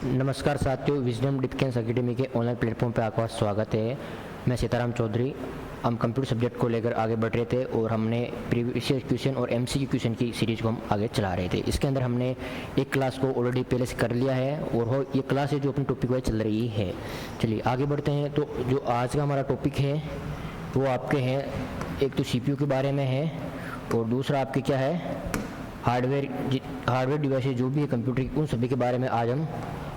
नमस्कार साथियों, wisdom defence academy के ऑनलाइन प्लेटफॉर्म पे आपका स्वागत है। मैं सीताराम चौधरी। हम कंप्यूटर सब्जेक्ट को लेकर आगे बढ़ रहे थे और हमने प्रीवियस क्वेश्चन और एमसीक्यू क्वेश्चन की सीरीज को हम आगे चला रहे थे। इसके अंदर हमने एक क्लास को ऑलरेडी पहले से कर लिया है और ये क्लास है जो अपनी टॉपिक वाइज चल रही है। चलिए आगे बढ़ते हैं। तो जो आज का हमारा टॉपिक है वो आपके हैं, एक तो सीपीयू के बारे में है और दूसरा आपके क्या है, हार्डवेयर डिवाइसेज जो भी है कंप्यूटर की, उन सभी के बारे में आज हम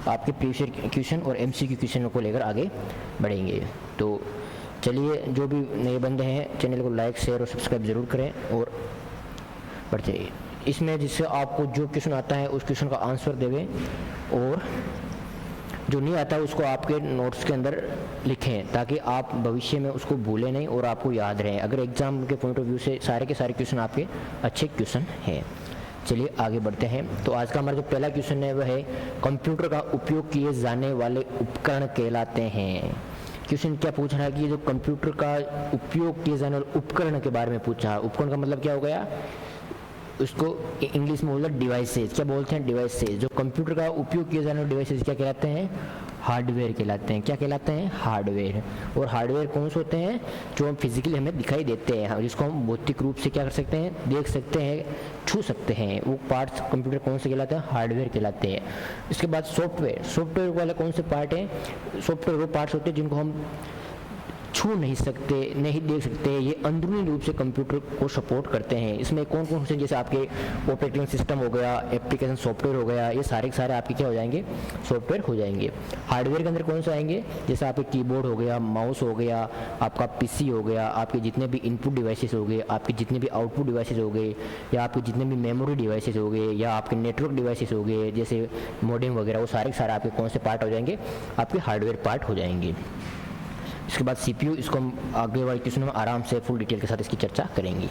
आपके प्रीवियस क्वेश्चन और एमसीक्यू क्वेश्चन को लेकर आगे बढ़ेंगे। तो चलिए, जो भी नए बंदे हैं चैनल को लाइक शेयर और सब्सक्राइब ज़रूर करें और बढ़ते रहिए इसमें, जिससे आपको जो क्वेश्चन आता है उस क्वेश्चन का आंसर देवें और जो नहीं आता है उसको आपके नोट्स के अंदर लिखें ताकि आप भविष्य में उसको भूलें नहीं और आपको याद रहे। अगर एग्जाम के पॉइंट ऑफ व्यू से सारे के सारे क्वेश्चन आपके अच्छे क्वेश्चन हैं। चलिए आगे बढ़ते हैं। तो आज का हमारा जो पहला क्वेश्चन है वह है, कंप्यूटर का उपयोग किए जाने वाले उपकरण कहलाते हैं। क्वेश्चन क्या पूछ रहा है कि ये जो कंप्यूटर का उपयोग किए जाने वाले उपकरण के बारे में पूछा है। उपकरण का मतलब क्या हो गया, उसको इंग्लिश में बोलते हैं डिवाइसेज। क्या बोलते हैं, डिवाइसेज। जो कंप्यूटर का उपयोग किए जाने वाले डिवाइसेज क्या कहलाते हैं, हार्डवेयर कहलाते हैं। क्या कहलाते हैं, हार्डवेयर। और हार्डवेयर कौन से होते हैं, जो हम फिजिकली हमें दिखाई देते हैं, जिसको हम भौतिक रूप से क्या कर सकते हैं, देख सकते हैं, छू सकते हैं। वो पार्ट्स कंप्यूटर कौन से कहलाते हैं, हार्डवेयर कहलाते हैं। इसके बाद सॉफ्टवेयर। सॉफ्टवेयर वाले कौन से पार्ट हैं, सॉफ्टवेयर वो पार्ट्स होते हैं जिनको हम छू नहीं सकते, नहीं देख सकते। ये अंदरूनी रूप से कंप्यूटर को सपोर्ट करते हैं। इसमें कौन कौन से, जैसे आपके ऑपरेटिंग सिस्टम हो गया, एप्लीकेशन सॉफ्टवेयर हो गया, ये सारे के सारे आपके क्या हो जाएंगे, सॉफ्टवेयर हो जाएंगे। हार्डवेयर के अंदर कौन से आएंगे, जैसे आपके कीबोर्ड हो गया, माउस हो गया, आपका पीसी हो गया, आपके जितने भी इनपुट डिवाइसेस हो गए, आपके जितने भी आउटपुट डिवाइसेस हो गए, या आपके जितने भी मेमोरी डिवाइसेस हो गए, या आपके नेटवर्क डिवाइसेस हो गए जैसे मॉडेम वगैरह, वो सारे के सारे आपके कौन से पार्ट हो जाएंगे, आपके हार्डवेयर पार्ट हो जाएंगे। इसके बाद सीपीयू, इसको हम आगे वाले क्वेश्चन में आराम से फुल डिटेल के साथ इसकी चर्चा करेंगे।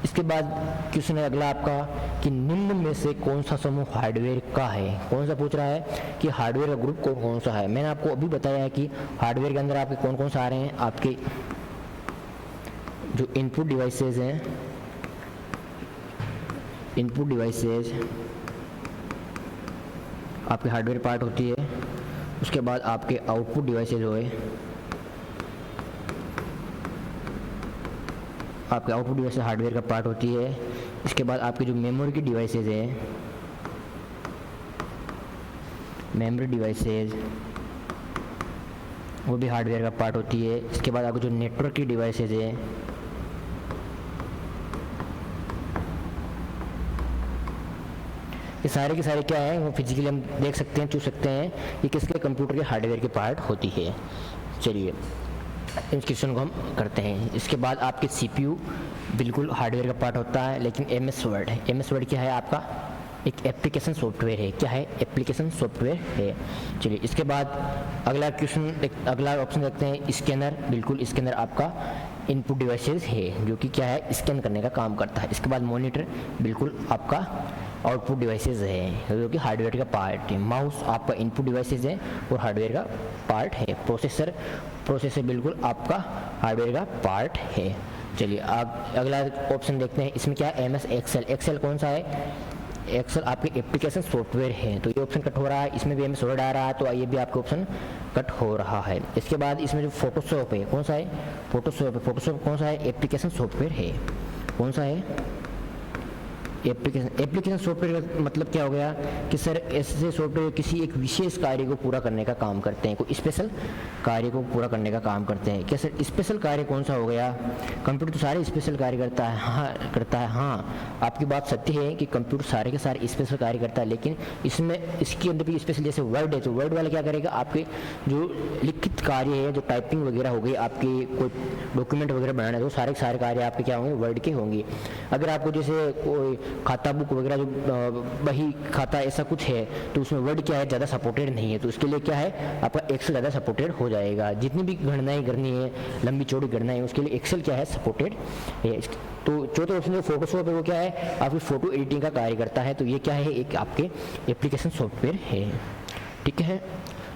इसके बाद क्वेश्चन है अगला आपका कि निम्न में से कौन सा समूह हार्डवेयर का है। कौन सा पूछ रहा है कि हार्डवेयर का ग्रुप कौन सा है। मैंने आपको अभी बताया है कि हार्डवेयर के अंदर आपके कौन कौन सा आ रहे हैं, आपके जो इनपुट डिवाइसेज हैं, इनपुट डिवाइसेज आपके हार्डवेयर पार्ट होती है। उसके बाद आपके आउटपुट डिवाइसेज हुए, आपके आउटपुट डिवाइस हार्डवेयर का पार्ट होती है। इसके बाद आपके जो मेमोरी की डिवाइसेज हैं, मेमोरी डिवाइसेज वो भी हार्डवेयर का पार्ट होती है। इसके बाद आपके जो नेटवर्क की डिवाइसेज हैं, ये सारे के सारे क्या है, वो फिजिकली हम देख सकते हैं, छू सकते हैं, ये किसके, कंप्यूटर के हार्डवेयर के पार्ट होती है। चलिए इस क्वेश्चन को हम करते हैं। इसके बाद आपके सीपीयू बिल्कुल हार्डवेयर का पार्ट होता है, लेकिन एमएस वर्ड है। एमएस वर्ड क्या है, आपका एक एप्लीकेशन सॉफ्टवेयर है। क्या है, एप्लीकेशन सॉफ्टवेयर है। चलिए इसके बाद अगला क्वेश्चन, अगला ऑप्शन देखते हैं, स्कैनर। बिल्कुल स्कैनर आपका इनपुट डिवाइसेस है जो कि क्या है, स्कैन करने का काम करता है। इसके बाद मॉनिटर बिल्कुल आपका आउटपुट डिवाइसेस है जो कि हार्डवेयर का पार्ट है। माउस आपका इनपुट डिवाइसेस है और हार्डवेयर का पार्ट है। प्रोसेसर बिल्कुल आपका हार्डवेयर का पार्ट है। चलिए अगला ऑप्शन देखते हैं। इसमें क्या है, एमएस एक्सेल। एक्सेल कौन सा है, एक्सेल आपके एप्लीकेशन सॉफ्टवेयर है। तो ये ऑप्शन कट हो रहा है, इसमें भी एमएस वर्ड आ रहा है, तो ये भी आपका ऑप्शन कट हो रहा है। इसके बाद इसमें जो फोटोशॉप है, कौन सा है, फोटोशॉप। फोटोशॉप कौन सा है, एप्लीकेशन सॉफ्टवेयर है। कौन सा है, एप्लीकेशन सॉफ्टवेयर का मतलब क्या हो गया कि सर ऐसे सॉफ्टवेयर किसी एक विशेष कार्य को पूरा करने का काम करते हैं, कोई स्पेशल कार्य को पूरा करने का काम करते हैं। क्या सर स्पेशल कार्य कौन सा हो गया, कंप्यूटर तो सारे स्पेशल कार्य करता है। हाँ करता है, हाँ आपकी बात सत्य है कि कंप्यूटर सारे के सारे स्पेशल कार्य करता है, लेकिन इसमें इसके अंदर भी स्पेशल, जैसे वर्ड है तो वर्ड वाला क्या करेगा, आपके जो लिखित कार्य है, जो टाइपिंग वगैरह हो गई, आपके कोई डॉक्यूमेंट वगैरह बनाना है, तो सारे के सारे कार्य आपके क्या होंगे, वर्ड के होंगे। अगर आपको जैसे कोई खाता बुक वगैरह, जो बही खाता ऐसा कुछ है, तो उसमें वर्ड क्या है, ज़्यादा सपोर्टेड नहीं है, तो उसके लिए क्या है, आपका एक्सेल ज़्यादा सपोर्टेड हो जाएगा। जितनी भी गणनाएं करनी है, लंबी चौड़ी गणनाएं, उसके लिए एक्सेल क्या है, सपोर्टेड है। तो चौथा ऑप्शन जो फोटोशॉप है वो क्या है, आपकी फोटो एडिटिंग का कार्य करता है। तो ये क्या है, एक आपके एप्लीकेशन सॉफ्टवेयर है। ठीक है,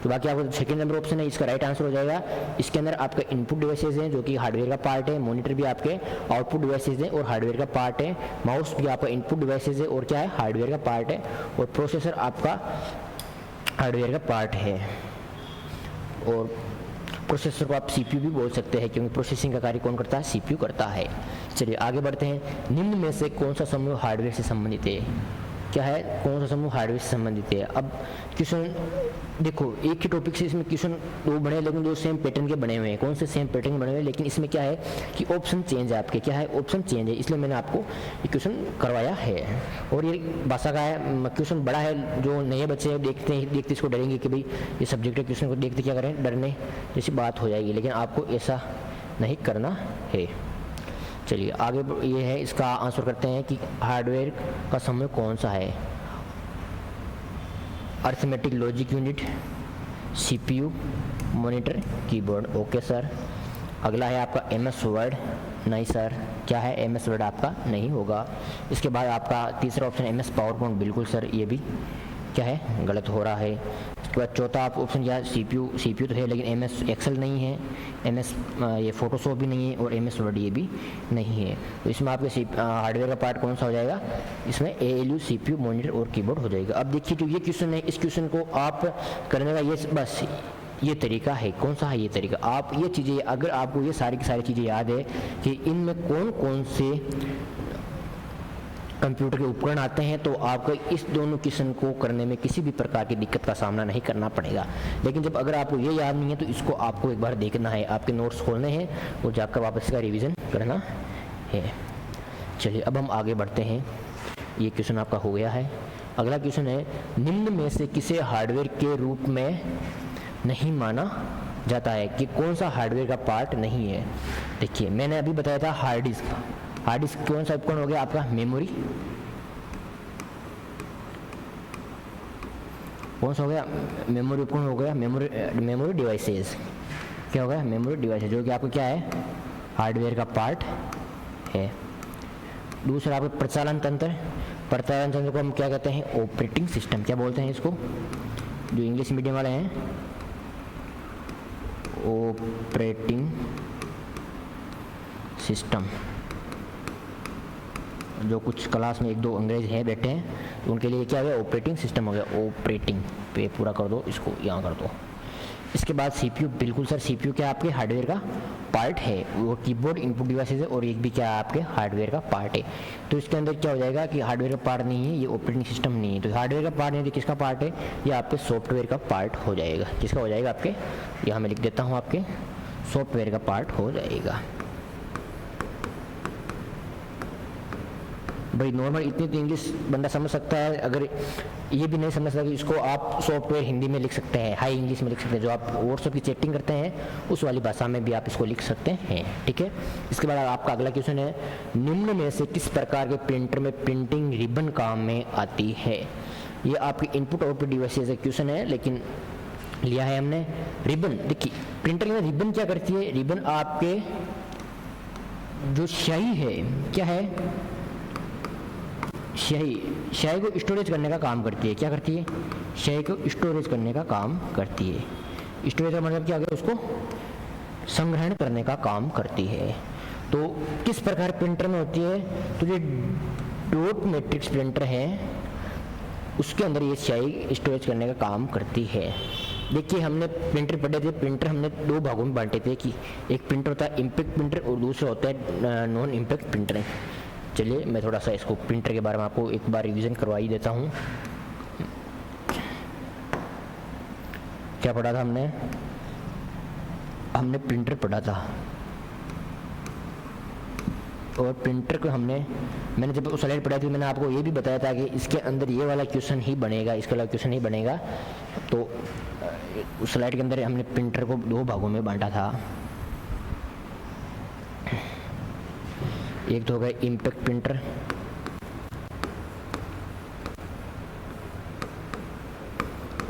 तो बाकी आपका सेकंड नंबर ऑप्शन है, इसका राइट आंसर हो जाएगा। इसके अंदर आपका इनपुट डिवाइसेज हैं जो कि हार्डवेयर का पार्ट है, मॉनिटर भी आपके आउटपुट डिवाइसेज हैं और हार्डवेयर का पार्ट है, माउस भी आपका इनपुट डिवाइसेज है और क्या है, हार्डवेयर का पार्ट है, और प्रोसेसर आपका हार्डवेयर का पार्ट है। और प्रोसेसर को आप सीपीयू भी बोल सकते हैं, क्योंकि प्रोसेसिंग का कार्य कौन करता है, सीपीयू करता है। चलिए आगे बढ़ते हैं। निम्न में से कौन सा समूह हार्डवेयर से संबंधित है? क्या है, कौन सा समूह हार्डवेयर से संबंधित है? अब क्वेश्चन देखो, एक ही टॉपिक से इसमें क्वेश्चन दो बने, लेकिन दो सेम पैटर्न के बने हुए हैं। कौन से सेम पैटर्न के बने हुए हैं, लेकिन इसमें क्या है कि ऑप्शन चेंज है आपके। क्या है, ऑप्शन चेंज है, इसलिए मैंने आपको ये क्वेश्चन करवाया है। और ये भाषा का है, क्वेश्चन बड़ा है। जो नए बच्चे हैं देखते इसको डरेंगे कि भाई ये सब्जेक्ट है, क्वेश्चन को देखते क्या करें, डरने जैसी बात हो जाएगी, लेकिन आपको ऐसा नहीं करना है। चलिए आगे ये है, इसका आंसर करते हैं कि हार्डवेयर का समूह कौन सा है। Arithmetic logic unit, CPU, monitor, keyboard. Okay sir. अगला है आपका एमएस वर्ड। नहीं सर, क्या है, एमएस वर्ड आपका नहीं होगा। इसके बाद आपका तीसरा ऑप्शन एमएस पावर पॉइंट। बिल्कुल सर, ये भी क्या है, गलत हो रहा है। इसके बाद चौथा आप ऑप्शन क्या, सीपीयू तो है, लेकिन एमएस एक्सेल नहीं है, एमएस ये फोटोशॉप भी नहीं है, और एमएस वर्ड ये भी नहीं है। तो इसमें आपके हार्डवेयर का पार्ट कौन सा हो जाएगा, इसमें एएलयू, सीपीयू, मॉनिटर और कीबोर्ड हो जाएगा। अब देखिए जो ये क्वेश्चन है, इस क्वेश्चन को आप करने का ये बस ये तरीका है। कौन सा है ये तरीका, आप ये चीज़ें, अगर आपको ये सारी की सारी चीज़ें याद है कि इनमें कौन कौन से कंप्यूटर के उपकरण आते हैं, तो आपको इस दोनों क्वेश्चन को करने में किसी भी प्रकार की दिक्कत का सामना नहीं करना पड़ेगा। लेकिन जब अगर आपको ये याद नहीं है, तो इसको आपको एक बार देखना है, आपके नोट्स खोलने हैं और जाकर वापस इसका रिवीजन करना है। चलिए अब हम आगे बढ़ते हैं। ये क्वेश्चन आपका हो गया है। अगला क्वेश्चन है, निम्न में से किसे हार्डवेयर के रूप में नहीं माना जाता है, कि कौन सा हार्डवेयर का पार्ट नहीं है। देखिए मैंने अभी बताया था हार्ड डिस्क। हार्ड डिस्क कौन सा उपकरण हो गया आपका, मेमोरी। कौन सा हो गया, मेमोरी उपकरण हो गया, मेमोरी डिवाइसेस। क्या हो गया, मेमोरी डिवाइसेस, जो कि आपको क्या है, हार्डवेयर का पार्ट है। दूसरा आपका प्रचालन तंत्र। प्रचालन तंत्र को हम क्या कहते हैं, ऑपरेटिंग सिस्टम। क्या बोलते हैं इसको, जो इंग्लिश मीडियम वाले हैं, ऑपरेटिंग सिस्टम। जो कुछ क्लास में एक दो अंग्रेज हैं बैठे हैं, तो उनके लिए क्या हो गया, ऑपरेटिंग सिस्टम हो गया। ऑपरेटिंग पे पूरा कर दो, इसको यहाँ कर दो। इसके बाद सीपीयू। बिल्कुल सर, सीपीयू क्या आपके हार्डवेयर का पार्ट है, वो कीबोर्ड इनपुट डिवाइसेस है, और एक भी क्या आपके हार्डवेयर का पार्ट है। तो इसके अंदर क्या हो जाएगा कि हार्डवेयर का पार्ट नहीं है, ये ऑपरेटिंग सिस्टम नहीं है। तो हार्डवेयर का पार्ट नहीं है, तो किसका पार्ट है, ये आपके सॉफ्टवेयर का पार्ट हो जाएगा। किसका हो जाएगा, आपके यहाँ मैं लिख देता हूँ, आपके सॉफ्टवेयर का पार्ट हो जाएगा। भाई नॉर्मल इतनी तो इंग्लिश बंदा समझ सकता है, अगर ये भी नहीं समझ सकता कि इसको आप सॉफ्टवेयर हिंदी में लिख सकते हैं, हाई इंग्लिश में लिख सकते हैं, जो आप व्हाट्सएप की चैटिंग करते हैं उस वाली भाषा में भी आप इसको लिख सकते हैं। ठीक है। इसके बाद आपका अगला क्वेश्चन है, निम्न में से किस प्रकार के प्रिंटर में प्रिंटिंग रिबन काम में आती है। ये आपके इनपुट आउटपुट डिवाइसेस क्वेश्चन है, लेकिन लिया है हमने रिबन। देखिए प्रिंटर में रिबन क्या करती है, रिबन आपके जो स्याही है, क्या है, स्याही को स्टोरेज करने का काम करती है। क्या करती है, स्याही को स्टोरेज करने का काम करती है। स्टोरेज का मतलब क्या हो गया, उसको संग्रहण करने का काम करती है। तो किस प्रकार प्रिंटर में होती है, तो जो डॉट मैट्रिक्स प्रिंटर है उसके अंदर ये स्याही स्टोरेज करने का काम करती है। देखिए हमने प्रिंटर पढ़े थे, प्रिंटर हमने दो भागों में बांटे थे कि एक प्रिंटर होता है इम्पैक्ट प्रिंटर और दूसरा होता है नॉन इम्पैक्ट प्रिंटर। चलिए मैं थोड़ा सा इसको प्रिंटर के बारे में आपको एक बार रिवीजन करवा ही देता हूँ। क्या पढ़ा था हमने प्रिंटर पढ़ा था, और प्रिंटर को मैंने जब उस स्लाइड पढ़ा थी, मैंने आपको ये भी बताया था कि इसके अंदर ये वाला क्वेश्चन ही बनेगा, इसके अलावा क्वेश्चन नहीं बनेगा। तो उस स्लाइड के अंदर हमने प्रिंटर को दो भागों में बांटा था। एक तो हो गया इम्पैक्ट प्रिंटर,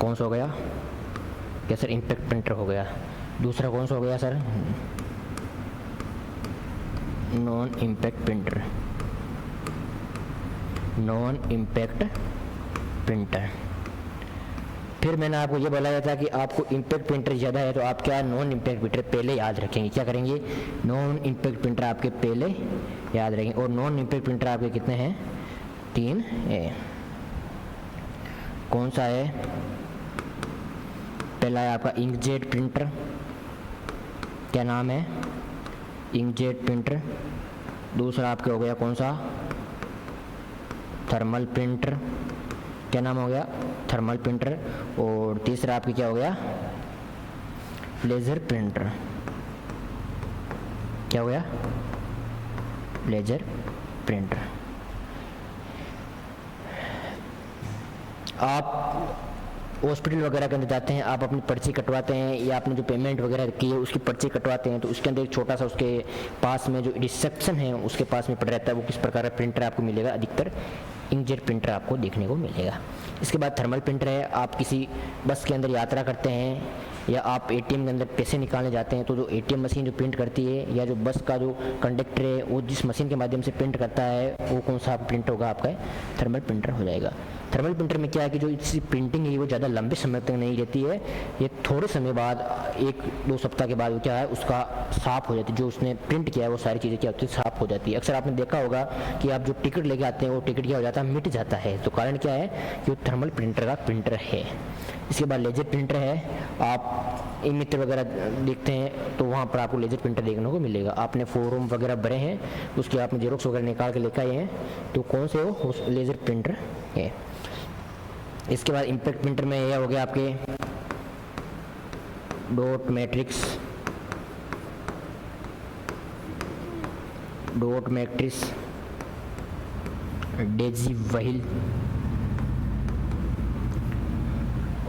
कौन सा हो गया, क्या सर, इम्पैक्ट प्रिंटर हो गया। दूसरा कौन सा हो गया sir, non impact printer. Non impact printer. फिर मैंने आपको ये बताया था कि आपको इम्पैक्ट प्रिंटर ज़्यादा है, तो आप क्या नॉन इम्पैक्ट प्रिंटर पहले याद रखेंगे। क्या करेंगे, नॉन इम्पैक्ट प्रिंटर आपके पहले याद रखेंगे। और नॉन इम्पैक्ट प्रिंटर आपके कितने हैं, 3 है। कौन सा है, पहला है आपका इंकजेट प्रिंटर, क्या नाम है, इंकजेट प्रिंटर। दूसरा आपके हो गया कौन सा, थर्मल प्रिंटर, क्या नाम हो गया, थर्मल प्रिंटर। और तीसरा आपकी क्या हो गया, लेज़र प्रिंटर, क्या हो गया, लेज़र प्रिंटर। आप हॉस्पिटल वगैरह के अंदर जाते हैं, आप अपनी पर्ची कटवाते हैं या आपने जो पेमेंट वगैरह की है उसकी पर्ची कटवाते हैं, तो उसके अंदर एक छोटा सा उसके पास में जो रिसेप्शन है उसके पास में पड़ रहता है वो किस प्रकार का प्रिंटर आपको मिलेगा, अधिकतर इंकजेट प्रिंटर आपको देखने को मिलेगा। इसके बाद थर्मल प्रिंटर है, आप किसी बस के अंदर यात्रा करते हैं या आप एटीएम के अंदर पैसे निकालने जाते हैं, तो जो एटीएम मशीन जो प्रिंट करती है या जो बस का जो कंडक्टर है वो जिस मशीन के माध्यम से प्रिंट करता है वो कौन सा प्रिंटर होगा, आपका थर्मल प्रिंटर हो जाएगा। थर्मल प्रिंटर में क्या है कि जो इसकी प्रिंटिंग है वो ज़्यादा लंबे समय तक नहीं रहती है, ये थोड़े समय बाद 1-2 सप्ताह के बाद क्या है उसका साफ़ हो जाती है, जो उसने प्रिंट किया है वो सारी चीज़ें क्या होती है, साफ़ हो जाती है। अक्सर आपने देखा होगा कि आप जो टिकट लेके आते हैं वो टिकट क्या हो जाता है, मिट जाता है, तो कारण क्या है कि वो थर्मल प्रिंटर का प्रिंटर है। इसके बाद लेजर प्रिंटर है, आप ई मित्र वगैरह देखते हैं तो वहाँ पर आपको लेजर प्रिंटर देखने को मिलेगा। आपने फॉर्म वगैरह भरे हैं, उसके आपने जेरोक्स वगैरह निकाल के लेकर आए हैं, तो कौन से हो, लेजर प्रिंटर है। इसके बाद इम्पैक्ट प्रिंटर में यह हो गया आपके डॉट मैट्रिक्स, डेजी व्हील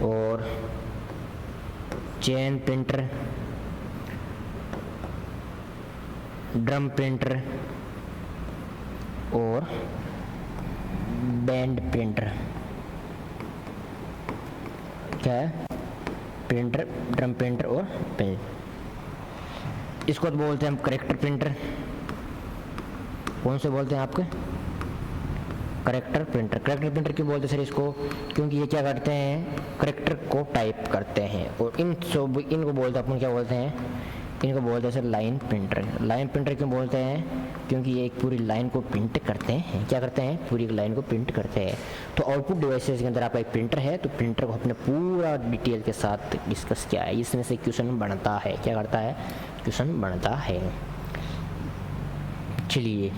और चेन प्रिंटर, ड्रम प्रिंटर और बैंड प्रिंटर। क्या है, प्रिंटर, ड्रम प्रिंटर और पेन। इसको तो बोलते हैं हम करेक्टर प्रिंटर। कौन से बोलते हैं आपके, करेक्टर प्रिंटर। करेक्टर प्रिंटर क्यों बोलते हैं सर इसको, क्योंकि ये क्या करते हैं, करेक्टर को टाइप करते हैं। और इनको बोलते हैं अपन क्या बोलते हैं, इनको बोलते हैं sir line printer. Line printer क्यों बोलते हैं, क्योंकि ये एक पूरी लाइन को प्रिंट करते हैं। क्या करते हैं, पूरी एक लाइन को प्रिंट करते हैं। तो आउटपुट डिवाइसेस के अंदर आपका एक प्रिंटर है, तो प्रिंटर को अपने पूरा डिटेल के साथ डिस्कस किया है, इसमें से क्वेश्चन बनता है। क्या करता है, क्वेश्चन बनता है। चलिए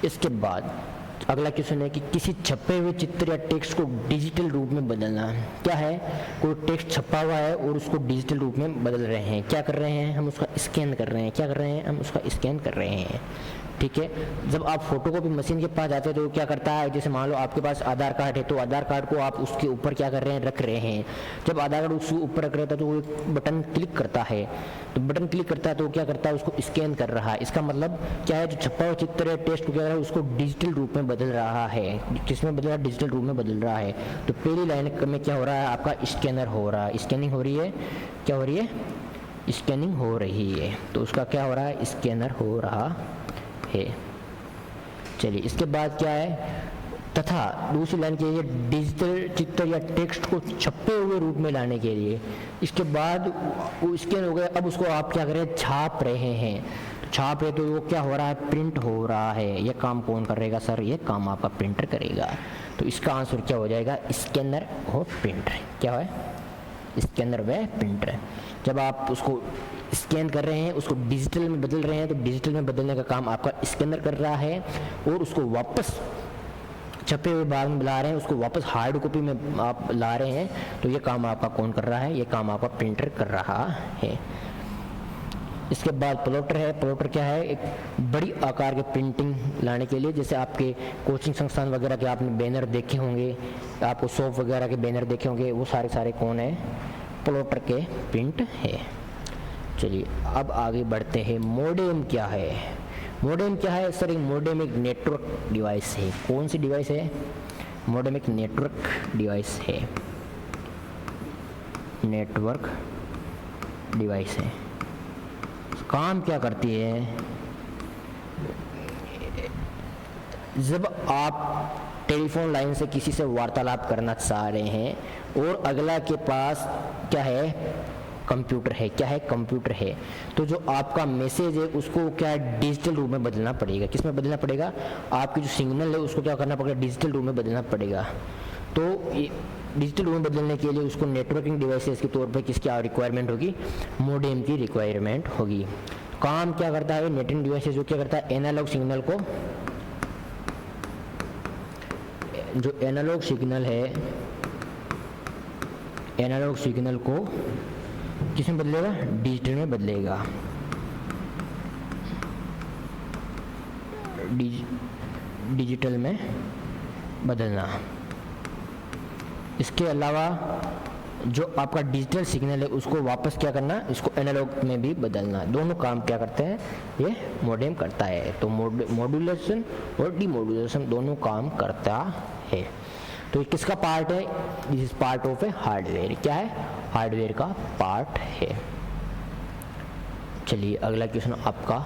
इसके बाद अगला क्वेश्चन है कि किसी छपे हुए चित्र या टेक्स्ट को डिजिटल रूप में बदलना। क्या है, कोई टेक्स्ट छपा हुआ है और उसको डिजिटल रूप में बदल रहे हैं। क्या कर रहे हैं, हम उसका स्कैन कर रहे हैं। क्या कर रहे हैं, हम उसका स्कैन कर रहे हैं। ठीक है, जब आप फोटोकॉपी मशीन के पास जाते हैं तो क्या करता है, जैसे मान लो आपके पास आधार कार्ड है तो आधार कार्ड को आप उसके ऊपर क्या कर रहे हैं, रख रहे हैं। जब आधार कार्ड उसके ऊपर रख रहे था तो वो एक बटन क्लिक करता है, तो बटन क्लिक करता है तो क्या करता है, उसको स्कैन कर रहा है। इसका मतलब क्या है, जो छपा हुआ चित्र है, टेक्स्ट क्या है, उसको डिजिटल रूप में बदल रहा है। किसमें बदल रहा है, डिजिटल रूप में बदल रहा है। तो पहली लाइन में क्या हो रहा है, आपका स्कैनर हो रहा है, स्कैनिंग हो रही है। क्या हो रही है, स्कैनिंग हो रही है। तो उसका क्या हो रहा है, स्कैनर हो रहा है। चलिए इसके बाद क्या है, तथा दूसरी लाइन के लिए डिजिटल चित्र या टेक्स्ट को छपे हुए रूप में लाने के लिए, इसके बाद वो स्कैन हो गया, अब उसको आप क्या करें, छाप रहे हैं। छाप रहे तो वो क्या हो रहा है, प्रिंट हो रहा है। ये काम कौन करेगा सर, ये काम आपका प्रिंटर करेगा। तो इसका आंसर क्या हो जाएगा, स्कैनर और प्रिंटर। क्या है, स्कैनर व प्रिंटर। जब आप उसको स्कैन कर रहे हैं, उसको डिजिटल में बदल रहे हैं, तो डिजिटल में बदलने का काम आपका स्कैनर कर रहा है, और उसको वापस छपे हुए भाग में ला रहे हैं, उसको वापस हार्ड कॉपी में आप ला रहे हैं, तो ये काम आपका कौन कर रहा है, ये काम आपका प्रिंटर कर रहा है। इसके बाद प्लॉटर है। प्लॉटर क्या है, एक बड़ी आकार के प्रिंटिंग लाने के लिए, जैसे आपके कोचिंग संस्थान वगैरह के आपने बैनर देखे होंगे, आपको शॉप वगैरह के बैनर देखे होंगे, वो सारे कौन है, प्लॉटर के प्रिंट है। चलिए अब आगे बढ़ते हैं। मोडेम क्या है, मोडेम क्या है सर, एक मोडेम एक नेटवर्क डिवाइस है। कौन सी डिवाइस है, मोडेम एक नेटवर्क डिवाइस है, नेटवर्क डिवाइस है। काम क्या करती है, जब आप टेलीफोन लाइन से किसी से वार्तालाप करना चाह रहे हैं और अगला के पास क्या है, कंप्यूटर है। क्या है, कंप्यूटर है, तो जो आपका मैसेज है उसको क्या है, डिजिटल रूप में बदलना पड़ेगा। किस में बदलना पड़ेगा, आपकी जो सिग्नल है उसको क्या करना पड़ेगा, डिजिटल रूप में बदलना पड़ेगा। तो डिजिटल रूप में बदलने के लिए उसको नेटवर्किंग डिवाइसेस के तौर पर किसकी रिक्वायरमेंट होगी, मोडेम की रिक्वायरमेंट होगी। काम क्या करता है नेटवर्किंग डिवाइसेस, जो क्या करता है एनालॉग सिग्नल को, जो एनालॉग सिग्नल है, एनालॉग सिग्नल को किसमें बदलेगा, डिजिटल में बदलेगा, डिजिटल में बदलना। इसके अलावा जो आपका डिजिटल सिग्नल है उसको वापस क्या करना, इसको एनालॉग में भी बदलना। दोनों काम क्या करते हैं, ये मोडेम करता है। तो मॉड्यूलेशन और डीमॉड्यूलेशन दोनों काम करता है। तो ये किसका पार्ट है, this is part of A hardware. क्या है, हार्डवेयर का पार्ट है। चलिए अगला क्वेश्चन आपका,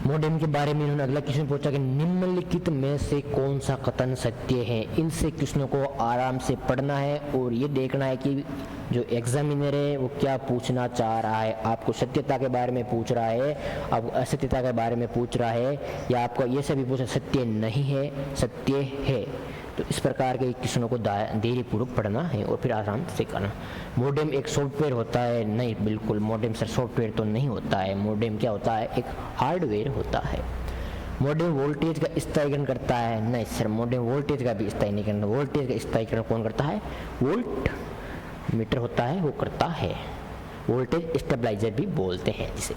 मोडेम के बारे में इन्होंने अगला क्वेश्चन पूछा कि निम्नलिखित में से कौन सा कथन सत्य है। इनसे क्वेश्चनों को आराम से पढ़ना है और ये देखना है कि जो एग्जामिनर है वो क्या पूछना चाह रहा है। आपको सत्यता के बारे में पूछ रहा है, आपको असत्यता के बारे में पूछ रहा है, या आपको ये सभी पूछना सत्य नहीं है, सत्य है। तो इस प्रकार के क्वेश्चनों को धैर्यपूर्वक पढ़ना है और फिर आराम से करना। मोडेम एक सॉफ्टवेयर होता है, नहीं बिल्कुल मोडेम सर सॉफ्टवेयर तो नहीं होता है। मोडेम क्या होता है, एक हार्डवेयर होता है। मोडेम वोल्टेज का स्थायीकरण करता है, नहीं सर मोडेम वोल्टेज का भी स्थायीकरण, वोल्टेज का स्थायीकरण कौन करता है, वोल्ट मीटर होता है वो करता है। वोल्टेज स्टेबलाइजर भी बोलते हैं जिसे।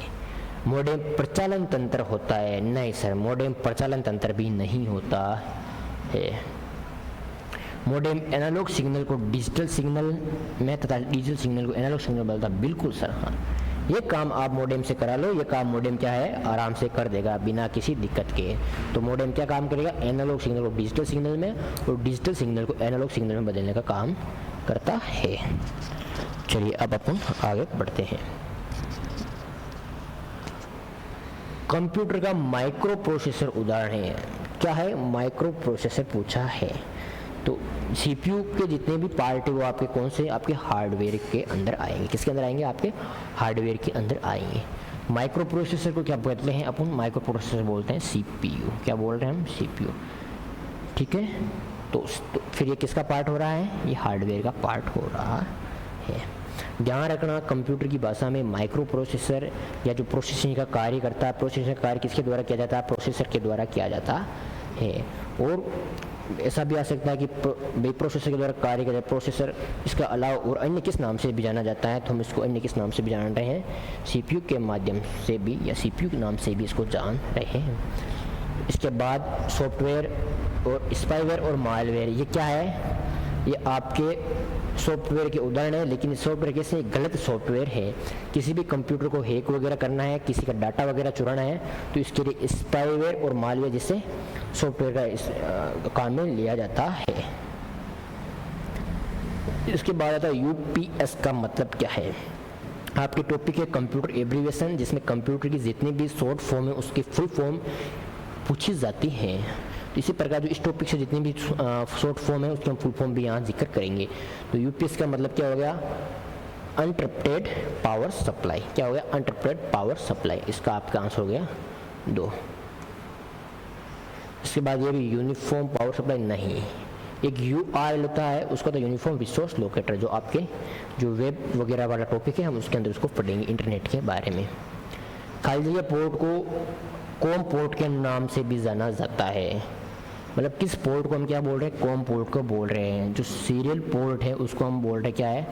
मोडेम प्रचालन तंत्र होता है, नहीं सर मोडेम प्रचालन तंत्र भी नहीं होता है। मोडेम एनालॉग सिग्नल को डिजिटल सिग्नल में तथा डिजिटल सिग्नल को एनालॉग सिग्नल बदलता, बिल्कुल सर हाँ। ये काम आप मोडेम से करा लो, ये काम मोडेम क्या है आराम से कर देगा बिना किसी दिक्कत के। तो मोडेम क्या काम करेगा, एनालॉग सिग्नल को डिजिटल सिग्नल में और डिजिटल सिग्नल को एनालॉग सिग्नल में बदलने का काम करता है। चलिए अब अपन आगे बढ़ते हैं। कंप्यूटर का माइक्रो प्रोसेसर उदाहरण है, क्या है माइक्रो प्रोसेसर पूछा है। तो सीपीयू के जितने भी पार्ट है वो आपके कौन से, आपके हार्डवेयर के अंदर आएंगे। किसके अंदर आएंगे, आपके हार्डवेयर के अंदर आएंगे। माइक्रो प्रोसेसर को क्या बोलते हैं अपन, माइक्रो प्रोसेसर बोलते हैं सीपीयू। क्या बोल रहे हैं हम, सीपीयू, ठीक है। तो फिर ये किसका पार्ट हो रहा है, ये हार्डवेयर का पार्ट हो रहा है। ध्यान रखना कंप्यूटर की भाषा में माइक्रो प्रोसेसर या जो प्रोसेसिंग का कार्य करता है, प्रोसेसिंग का कार्य किसके द्वारा किया जाता है, प्रोसेसर के द्वारा किया जाता है। और ऐसा भी आ सकता है कि प्रोसेसर के द्वारा कार्य किया जाए, प्रोसेसर इसका अलावा और अन्य किस नाम से भी जाना जाता है, तो हम इसको अन्य किस नाम से भी जान रहे हैं, सीपीयू के माध्यम से भी या सीपीयू के नाम से भी इसको जान रहे हैं। इसके बाद सॉफ्टवेयर और स्पाईवेयर और मालवेयर, ये क्या है, ये आपके सॉफ्टवेयर के उदाहरण है। लेकिन सॉफ्टवेयर कैसे गलत सॉफ्टवेयर है, किसी भी कंप्यूटर को हैक वगैरह करना है, किसी का डाटा वगैरह चुराना है, तो इसके लिए स्पाईवेयर और मालवेयर जैसे सॉफ्टवेयर का इस काम में लिया जाता है। इसके बाद आता है यूपीएस का मतलब क्या है। आपके टॉपिक है कंप्यूटर एब्रीविएशन, जिसमें कंप्यूटर की जितनी भी शॉर्ट फॉर्म है उसकी फुल फॉर्म पूछी जाती है। इसी प्रकार जो इस टॉपिक से जितनी भी शॉर्ट फॉर्म है उसकी हम फुल फॉर्म भी यहाँ जिक्र करेंगे। तो यूपीएस का मतलब क्या हो गया, अनइंटरप्टेड पावर सप्लाई। क्या हो गया, अनइंटरप्टेड पावर सप्लाई। इसका आपका आंसर हो गया 2। इसके बाद ये भी यूनिफॉर्म पावर सप्लाई नहीं, एक यूआरएल होता है उसका, तो यूनिफॉर्म रिसोर्स लोकेटर, जो आपके जो वेब वगैरह वाला टॉपिक है हम उसके अंदर उसको पढ़ेंगे इंटरनेट के बारे में। खाली जगह पोर्ट को कॉम पोर्ट के नाम से भी जाना जाता है। मतलब किस पोर्ट को हम क्या बोल रहे हैं, कॉम पोर्ट को बोल रहे हैं। जो सीरियल पोर्ट है उसको हम बोल रहे हैं क्या है,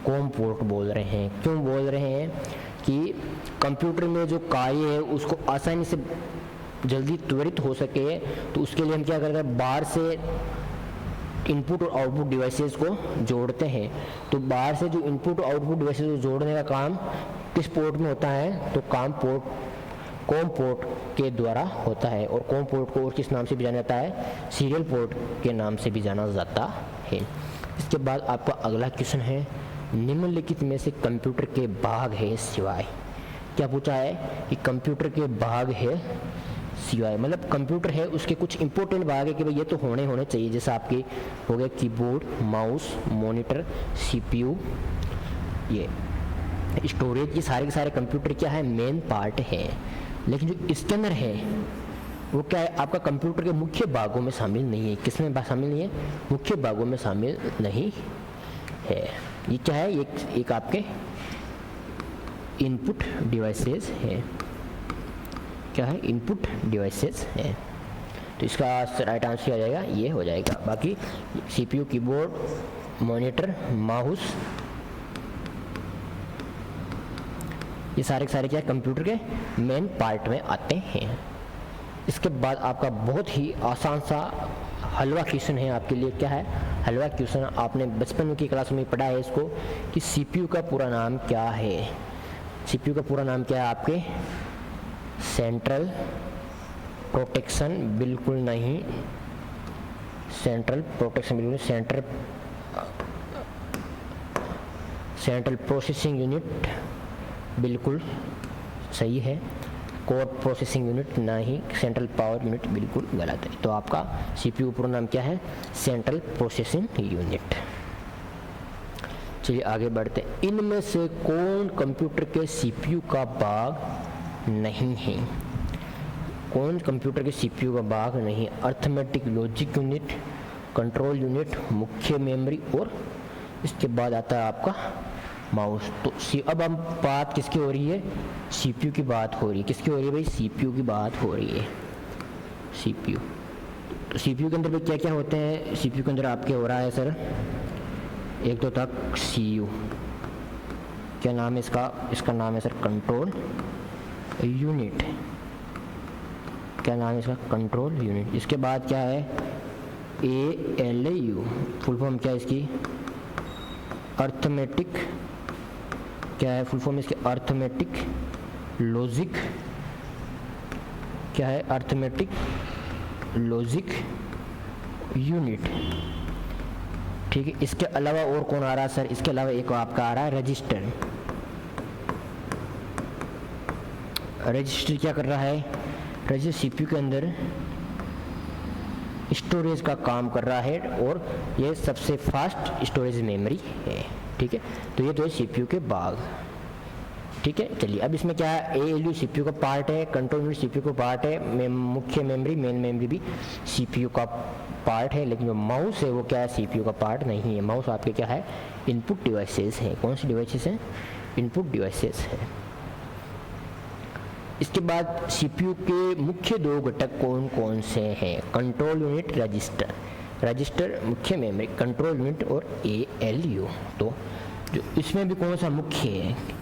कॉम पोर्ट बोल रहे हैं। क्यों बोल रहे हैं कि कंप्यूटर में जो कार्य है उसको आसानी से जल्दी त्वरित हो सके, तो उसके लिए हम क्या करते हैं, बाहर से इनपुट और आउटपुट डिवाइसेस को जोड़ते हैं। तो बाहर से जो इनपुट और आउटपुट डिवाइसेस को जोड़ने का काम किस पोर्ट में होता है, तो कॉम पोर्ट के द्वारा होता है। और कॉम पोर्ट को और किस नाम से भी जाना जाता है, सीरियल पोर्ट के नाम से भी जाना जाता है। इसके बाद आपका अगला क्वेश्चन है, निम्नलिखित में से कंप्यूटर के भाग है सिवाय। क्या पूछा है कि कंप्यूटर के भाग है सिवाय, मतलब कंप्यूटर है उसके कुछ इंपॉर्टेंट भाग है कि भाई ये तो होने चाहिए। जैसे आपके हो गए कीबोर्ड, माउस, मॉनिटर, सीपीयू, ये स्टोरेज, ये सारे के सारे कंप्यूटर क्या है, मेन पार्ट है। लेकिन जो इसके अंदर है वो क्या है, आपका कंप्यूटर के मुख्य भागों में शामिल नहीं है। किसमें शामिल नहीं है? मुख्य भागों में शामिल नहीं है। ये क्या है? एक आपके इनपुट डिवाइसेस है। क्या है? इनपुट डिवाइसेस है। तो इसका राइट आंसर आ जाएगा, ये हो जाएगा। बाकी सीपीयू, कीबोर्ड, मॉनिटर, माउस, ये सारे के सारे क्या है, कंप्यूटर के मेन पार्ट में आते हैं। इसके बाद आपका बहुत ही आसान सा हलवा क्वेश्चन है आपके लिए। क्या है? हलवा क्वेश्चन। आपने बचपन की क्लास में पढ़ा है इसको कि सीपीयू का पूरा नाम क्या है। सीपीयू का पूरा नाम क्या है आपके? सेंट्रल प्रोटेक्शन, बिल्कुल नहीं। सेंट्रल प्रोटेक्शन बिल्कुल, सेंट्रल प्रोसेसिंग यूनिट बिल्कुल सही है। कोर प्रोसेसिंग यूनिट नहीं। सेंट्रल पावर यूनिट बिल्कुल गलत है। तो आपका सीपीयू पूरा नाम क्या है? Central processing unit. चलिए आगे बढ़ते हैं। इनमें से कौन कंप्यूटर के सीपीयू का भाग नहीं है? कौन कंप्यूटर के सीपीयू का भाग नहीं? Arithmetic logic unit, control unit, मुख्य मेमोरी, और इसके बाद आता है आपका माउस। तो अब हम बात किसकी हो रही है? सीपीयू की बात हो रही है। किसकी हो रही है भाई? सीपीयू की बात हो रही है। सीपीयू, तो सीपीयू के अंदर भाई क्या क्या होते हैं? सीपीयू के अंदर आपके हो रहा है सर, एक तो तक सीयू, क्या नाम है इसका? इसका नाम है सर कंट्रोल यूनिट। क्या नाम है इसका? Control unit. इसके बाद क्या है? ALU, फुल फॉर्म क्या है इसकी? अर्थमेटिक। क्या है फुल फॉर्म इसकी? Arithmetic logic. क्या है? Arithmetic logic unit. ठीक है। इसके अलावा और कौन आ रहा है सर? इसके अलावा एक आपका आ रहा है रजिस्टर। रजिस्टर क्या कर रहा है? रजिस्टर सीपीयू के अंदर स्टोरेज का काम कर रहा है और ये सबसे फास्ट स्टोरेज मेमोरी है। ठीक है। तो ये तो है सीपीयू के भाग। ठीक है। चलिए अब इसमें क्या है? ALU सीपीयू का पार्ट है, कंट्रोल यूनिट सीपीयू का पार्ट है, मुख्य मेमोरी, मेन मेमोरी भी सीपीयू का पार्ट है। लेकिन जो माउस है वो क्या है? सीपीयू का पार्ट नहीं है। माउस आपके क्या है? इनपुट डिवाइसेस है। कौन सी डिवाइसेस हैं? इनपुट डिवाइसेस है। इसके बाद सीपीयू के मुख्य दो घटक कौन कौन से हैं? Control unit, register. रजिस्टर मुख्य मेमोरी, कंट्रोल यूनिट और ALU। तो जो इसमें भी कौन सा मुख्य है?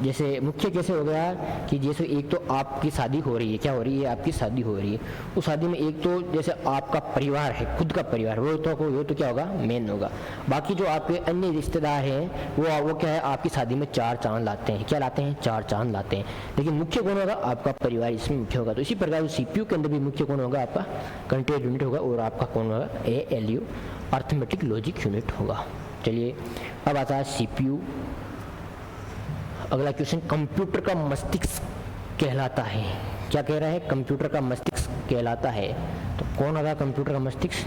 जैसे मुख्य कैसे हो गया कि जैसे एक तो आपकी शादी हो रही है। क्या हो रही है? आपकी शादी हो रही है। उस शादी में एक तो जैसे आपका परिवार है, खुद का परिवार, वो तो क्या होगा? मेन होगा। बाकी जो आपके अन्य रिश्तेदार हैं वो क्या है? आपकी शादी में चार चांद लाते हैं। क्या लाते हैं? चार चांद लाते हैं। लेकिन मुख्य कौन होगा? आपका परिवार इसमें मुख्य होगा। तो इसी प्रकार सीपीयू के अंदर भी मुख्य कौन होगा? आपका कंट्रोल यूनिट होगा और आपका कौन होगा? ALU अर्थमेटिक लॉजिक यूनिट होगा। चलिए अब आता है सीपीयू। अगला क्वेश्चन, कंप्यूटर का मस्तिष्क कहलाता है। क्या कह रहा है? कंप्यूटर का मस्तिष्क कहलाता है। तो कौन होगा कंप्यूटर का मस्तिष्क?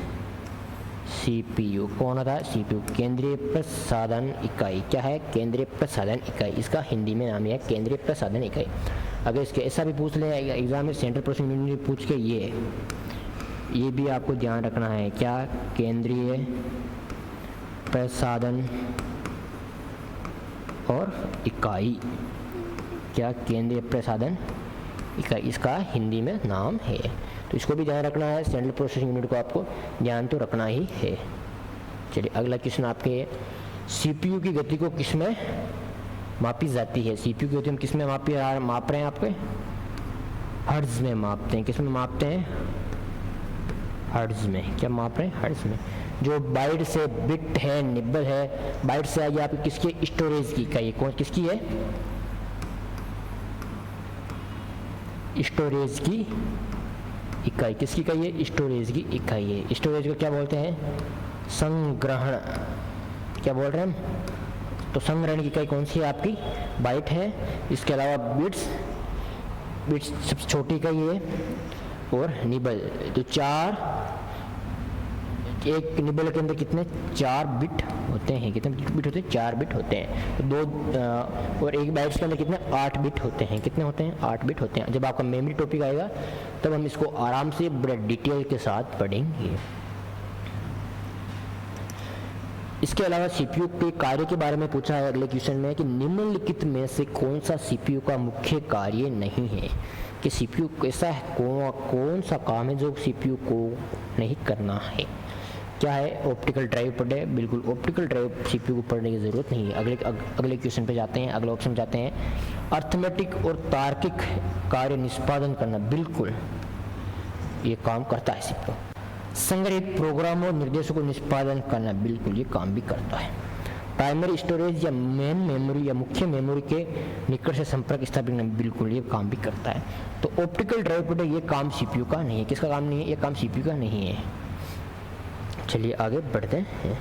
सीपीयू। कौन होता है? सीपीयू, केंद्रीय प्रसाधन इकाई। क्या है? केंद्रीय प्रसाधन इकाई। इसका हिंदी में नाम है केंद्रीय प्रसाधन इकाई। अगर इसके ऐसा भी पूछ ले एग्जाम में, सेंट्रल प्रोसेसिंग यूनिट पूछ के ये भी आपको ध्यान रखना है। क्या? केंद्रीय प्रसाधन और इकाई। क्या? केंद्रीय प्रसाधन इकाई, इसका हिंदी में नाम है। तो इसको भी ध्यान रखना है। सेंट्रल प्रोसेसिंग यूनिट को आपको ध्यान तो रखना ही है। चलिए अगला क्वेश्चन आपके, सीपीयू की गति को किसमें मापी जाती है? सीपीयू की गति हम किसमें माप रहे हैं? आपके हर्ट्ज में मापते हैं। किसमें मापते हैं? हर्ट्ज में। क्या माप रहे हैं? हर्ट्ज में। जो बाइट से बिट है, निब्बल है, बाइट से आगे आपकी किसकी? स्टोरेज की इकाई। कौन किसकी है? स्टोरेज की इकाई। किसकी इकाई है? स्टोरेज की इकाई है। स्टोरेज को क्या बोलते हैं? संग्रहण। क्या बोल रहे हैं हम? तो संग्रहण की इकाई कौन सी है? आपकी बाइट है। इसके अलावा बिट्स सबसे छोटी इकाई है और निबल। तो चार एक निबल के अंदर कितने 4 बिट होते हैं, कितने बिट होते हैं 4 बिट होते हैं। तो दो और एक बाइट्स के अंदर कितने 8 बिट होते हैं, कितने होते हैं 8 बिट होते हैं। जब आपका मेमोरी टॉपिक आएगा तब हम इसको आराम से बड़े डिटेल के साथ पढ़ेंगे। इसके अलावा सीपीयू के कार्य के बारे में पूछा है अगले क्वेश्चन में कि निम्नलिखित में से कौन सा सीपीयू का मुख्य कार्य नहीं है, कि सीपीयू कैसा है, कौन सा काम है जो सीपीयू को नहीं करना है। क्या है, ऑप्टिकल ड्राइव पढ़े, बिल्कुल ऑप्टिकल ड्राइव सीपीयू को पढ़ने की ज़रूरत नहीं है। अगले क्वेश्चन पे जाते हैं, अगले ऑप्शन जाते हैं। अर्थमेटिक और तार्किक कार्य निष्पादन करना, बिल्कुल ये काम करता है सीपीयू। संग्रहित प्रोग्राम और निर्देशों को निष्पादन करना, बिल्कुल ये काम भी करता है। प्राइमरी स्टोरेज या मेन मेमोरी या मुख्य मेमोरी के निकट से संपर्क स्थापित करना, बिल्कुल ये काम भी करता है। तो ऑप्टिकल ड्राइव पढ़े, ये काम सीपीयू का नहीं है। किसका काम नहीं है, ये काम सीपीयू का नहीं है। चलिए आगे बढ़ते हैं।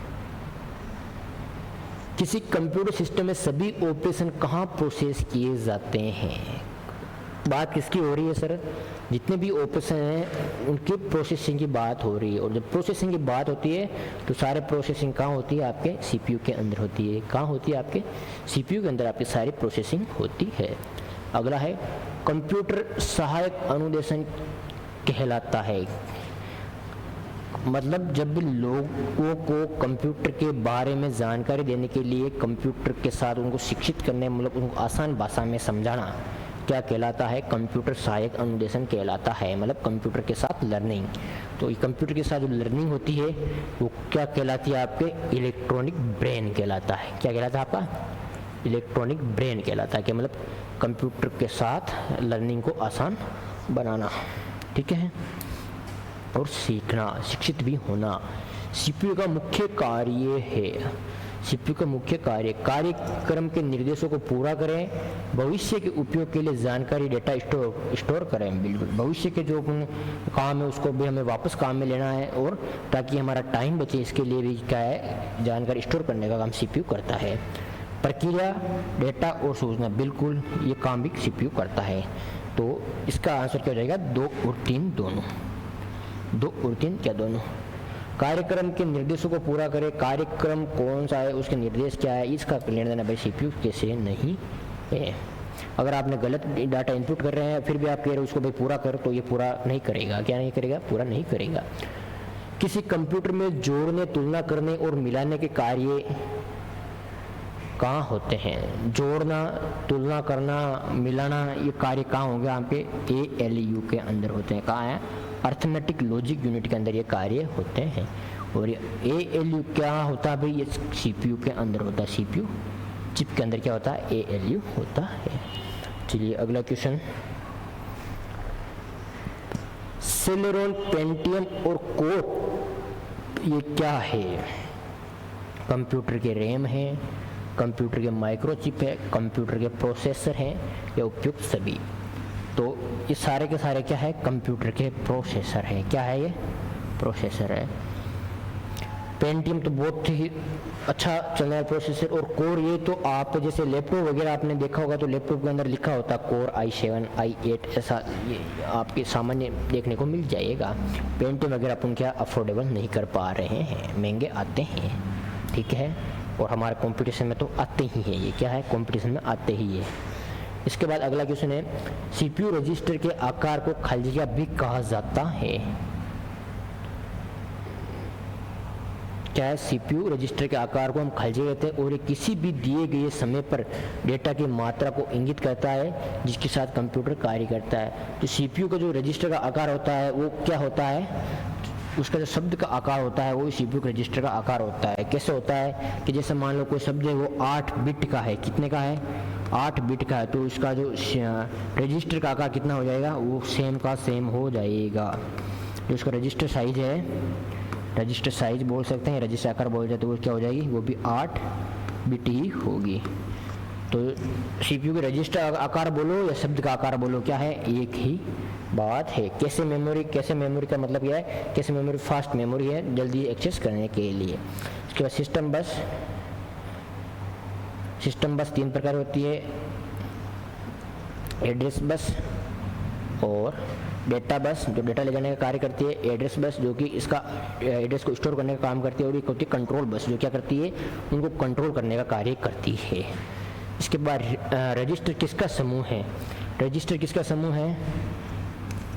किसी कंप्यूटर सिस्टम में सभी ऑपरेशन कहाँ प्रोसेस किए जाते हैं। बात किसकी हो रही है सर, जितने भी ऑपरेशन हैं उनकी प्रोसेसिंग की बात हो रही है। और जब प्रोसेसिंग की बात होती है तो सारे प्रोसेसिंग कहाँ होती है, आपके सीपीयू के अंदर होती है। कहाँ होती है, आपके सीपीयू के अंदर आपकी सारी प्रोसेसिंग होती है। अगला है कंप्यूटर सहायक अनुदेशन कहलाता है। मतलब जब भी लोगों को कंप्यूटर के बारे में जानकारी देने के लिए कंप्यूटर के साथ उनको शिक्षित करने, मतलब उनको आसान भाषा में समझाना, क्या कहलाता है, कंप्यूटर सहायक अनुदेशन कहलाता है। मतलब कंप्यूटर के साथ लर्निंग। तो कंप्यूटर के साथ जो लर्निंग होती है वो क्या कहलाती है, आपके इलेक्ट्रॉनिक ब्रेन कहलाता है। क्या कहलाता है, आपका इलेक्ट्रॉनिक ब्रेन कहलाता है। कि मतलब कंप्यूटर के साथ लर्निंग को आसान बनाना, ठीक है, और सीखना, शिक्षित भी होना सीपीयू का मुख्य कार्य है। सीपीयू का मुख्य कार्य कार्यक्रम के निर्देशों को पूरा करें, भविष्य के उपयोग के लिए जानकारी डेटा स्टोर करें। बिल्कुल भविष्य के जो काम है उसको भी हमें वापस काम में लेना है, और ताकि हमारा टाइम बचे इसके लिए भी क्या है, जानकारी स्टोर करने का काम सीपीयू करता है। प्रक्रिया, डेटा और सूचना, बिल्कुल ये काम भी सीपीयू करता है। तो इसका आंसर क्या हो जाएगा, 2 और 3 दोनों। 2 और 3 क्या दोनों। कार्यक्रम के निर्देशों को पूरा करें, कार्यक्रम कौन सा है, उसके निर्देश क्या है, इसका लेना देना भाई सीपीयू कैसे नहीं है। अगर आपने गलत डाटा इनपुट कर रहे हैं फिर भी आप कह रहे हो उसको भाई पूरा कर, तो ये पूरा नहीं करेगा। क्या नहीं करेगा, पूरा नहीं करेगा। किसी कंप्यूटर में जोड़ने, तुलना करने और मिलाने के कार्य कहाँ होते हैं। जोड़ना, तुलना करना, मिलाना, ये कार्य कहाँ होंगे, आपके ALU के अंदर होते हैं। कहाँ है, अर्थमेटिक लॉजिक यूनिट के अंदर ये कार्य होते हैं। और ये ALU क्या होता है भाई, ये सीपीयू के अंदर होता है। सीपीयू चिप के अंदर क्या होता है, ALU होता है। चलिए अगला क्वेश्चन, सेलेरॉन, पेंटियम और कोर ये क्या है। कंप्यूटर के रैम है, कंप्यूटर के माइक्रोचिप है, कंप्यूटर के प्रोसेसर हैं, या उपयुक्त सभी। तो ये सारे के सारे क्या है, कंप्यूटर के प्रोसेसर हैं। क्या है, ये प्रोसेसर है। पेंटियम तो बहुत ही अच्छा चल रहा है प्रोसेसर। और कोर, ये तो आप जैसे लैपटॉप वगैरह आपने देखा होगा तो लैपटॉप के अंदर लिखा होता है कोर i7 i8, ऐसा ये आपके सामान्य देखने को मिल जाएगा। पेंटियम वगैरह अपन क्या अफोर्डेबल नहीं कर पा रहे हैं, महंगे आते हैं, ठीक है। और हमारे कंपटीशन में तो आते ही हैं, ये क्या है, कंपटीशन में आते ही है। इसके बाद अगला क्वेश्चन है, सीपीयू रजिस्टर के आकार को खलजिया भी कहा जाता है। क्या है, सीपीयू रजिस्टर के आकार को हम खलजिया कहते हैं, और ये किसी भी दिए गए समय पर डेटा की मात्रा को इंगित करता है जिसके साथ कंप्यूटर कार्य करता है। तो सीपीयू का जो रजिस्टर का आकार होता है वो क्या होता है, उसका जो शब्द का आकार होता है वो सीपीयू के रजिस्टर का आकार होता है। कैसे होता है कि जैसे मान लो कोई शब्द है वो 8 बिट का है, कितने का है, 8 बिट का है, तो इसका जो रजिस्टर का आकार कितना हो जाएगा, वो सेम का सेम हो जाएगा। जो इसका रजिस्टर साइज है, रजिस्टर साइज बोल सकते हैं, रजिस्टर आकार बोल जाते, वो क्या हो जाएगी, वो भी 8 बिट ही होगी। तो सीपीयू के रजिस्टर आकार बोलो या शब्द का आकार बोलो, क्या है, एक ही बात है। कैसे मेमोरी, कैसे मेमोरी का मतलब क्या है, कैसे मेमोरी फास्ट मेमोरी है, जल्दी एक्सेस करने के लिए। इसके बाद सिस्टम बस, सिस्टम बस 3 प्रकार होती है, एड्रेस बस और डेटा बस जो डेटा ले जाने का कार्य करती है, एड्रेस बस जो कि इसका एड्रेस को स्टोर करने का काम करती है, और एक होती है कंट्रोल बस जो क्या करती है, उनको कंट्रोल करने का कार्य करती है। इसके बाद रजिस्टर किसका समूह है? रजिस्टर किसका समूह है?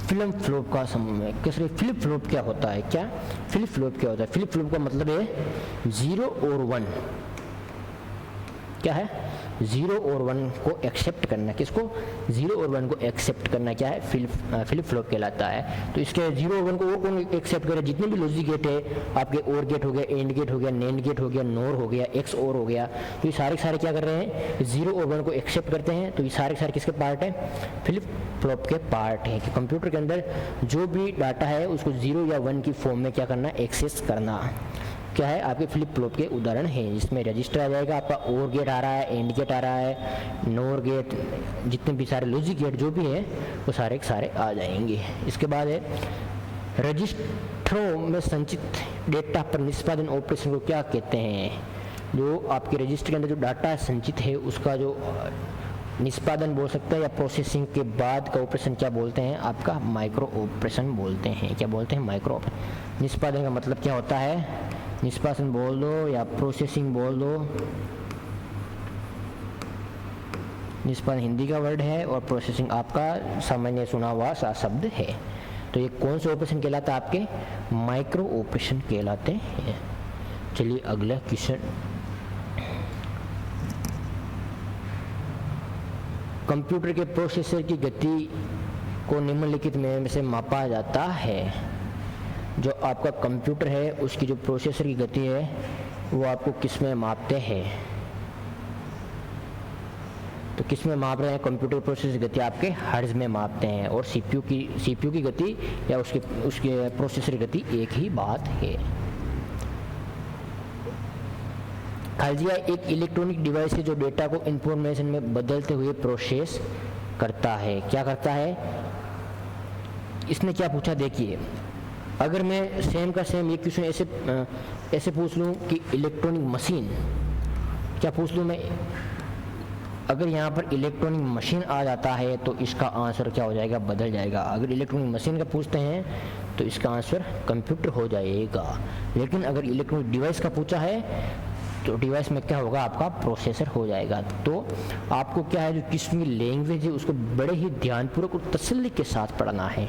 फ्लिप फ्लॉप का समूह है। कैसे? फ्लिप फ्लॉप क्या होता है? क्या फ्लिप फ्लॉप क्या होता है? फ्लिप फ्लॉप का मतलब है 0 और 1। क्या है? 0 और 1 को एक्सेप्ट करना। किसको? 0 और 1 को एक्सेप्ट करना क्या है? फ्लिप फ्लॉप कहलाता है। तो इसके 0 और 1 को वो कौन एक्सेप्ट करे? जितने भी लॉजिक गेट है आपके, और गेट हो गया, एंड गेट हो गया, नैंड गेट हो गया, नोर हो गया, एक्स और हो गया, तो ये सारे क्या कर रहे हैं? 0 और 1 को एक्सेप्ट करते हैं। तो ये सारे किसके पार्ट है? फ्लिप फ्लॉप के पार्ट है कि कंप्यूटर के अंदर जो भी डाटा है उसको 0 या 1 की फॉर्म में क्या करना? एक्सेस करना। क्या है? आपके फ्लिप फ्लॉप के उदाहरण हैं, जिसमें रजिस्टर आ जाएगा आपका, और गेट आ रहा है, एंड गेट आ रहा है, नोर गेट, जितने भी सारे लॉजिक गेट जो भी है वो सारे आ जाएंगे। इसके बाद है रजिस्टरों में संचित डेटा पर निष्पादन ऑपरेशन को क्या कहते हैं? जो आपके रजिस्टर के अंदर जो डाटा संचित है उसका जो निष्पादन बोल सकते हैं, या प्रोसेसिंग के बाद का ऑपरेशन क्या बोलते हैं? आपका माइक्रो ऑपरेशन बोलते हैं। क्या बोलते हैं? माइक्रो। निष्पादन का मतलब क्या होता है? निष्पादन बोल दो या प्रोसेसिंग बोल दो। निष्पादन हिंदी का वर्ड है और प्रोसेसिंग आपका सामान्य सुना हुआ सा शब्द है। तो ये कौन से ऑपरेशन कहलाते हैं? आपके माइक्रो ऑपरेशन कहलाते हैं। चलिए अगला क्वेश्चन। कंप्यूटर के प्रोसेसर की गति को निम्नलिखित में से मापा जाता है। जो आपका कंप्यूटर है उसकी जो प्रोसेसर की गति है वो आपको किस में मापते हैं? तो किस में माप रहे हैं? कंप्यूटर प्रोसेसर की गति आपके हर्ट्ज में मापते हैं, और सीपीयू की गति या उसके प्रोसेसर की गति एक ही बात है। खालजिया एक इलेक्ट्रॉनिक डिवाइस है जो डेटा को इंफॉर्मेशन में बदलते हुए प्रोसेस करता है। क्या करता है? इसने क्या पूछा देखिए, अगर मैं सेम का सेम ये क्वेश्चन ऐसे पूछ लूँ कि इलेक्ट्रॉनिक मशीन, क्या पूछ लूँ मैं? अगर यहाँ पर इलेक्ट्रॉनिक मशीन आ जाता है तो इसका आंसर क्या हो जाएगा? बदल जाएगा। अगर इलेक्ट्रॉनिक मशीन का पूछते हैं तो इसका आंसर कंप्यूटर हो जाएगा। लेकिन अगर इलेक्ट्रॉनिक डिवाइस का पूछा है तो डिवाइस में क्या होगा? आपका प्रोसेसर हो जाएगा। तो आपको क्या है, जो किस्म की लैंग्वेज है उसको बड़े ही ध्यानपूर्वक और तसल्ली के साथ पढ़ना है।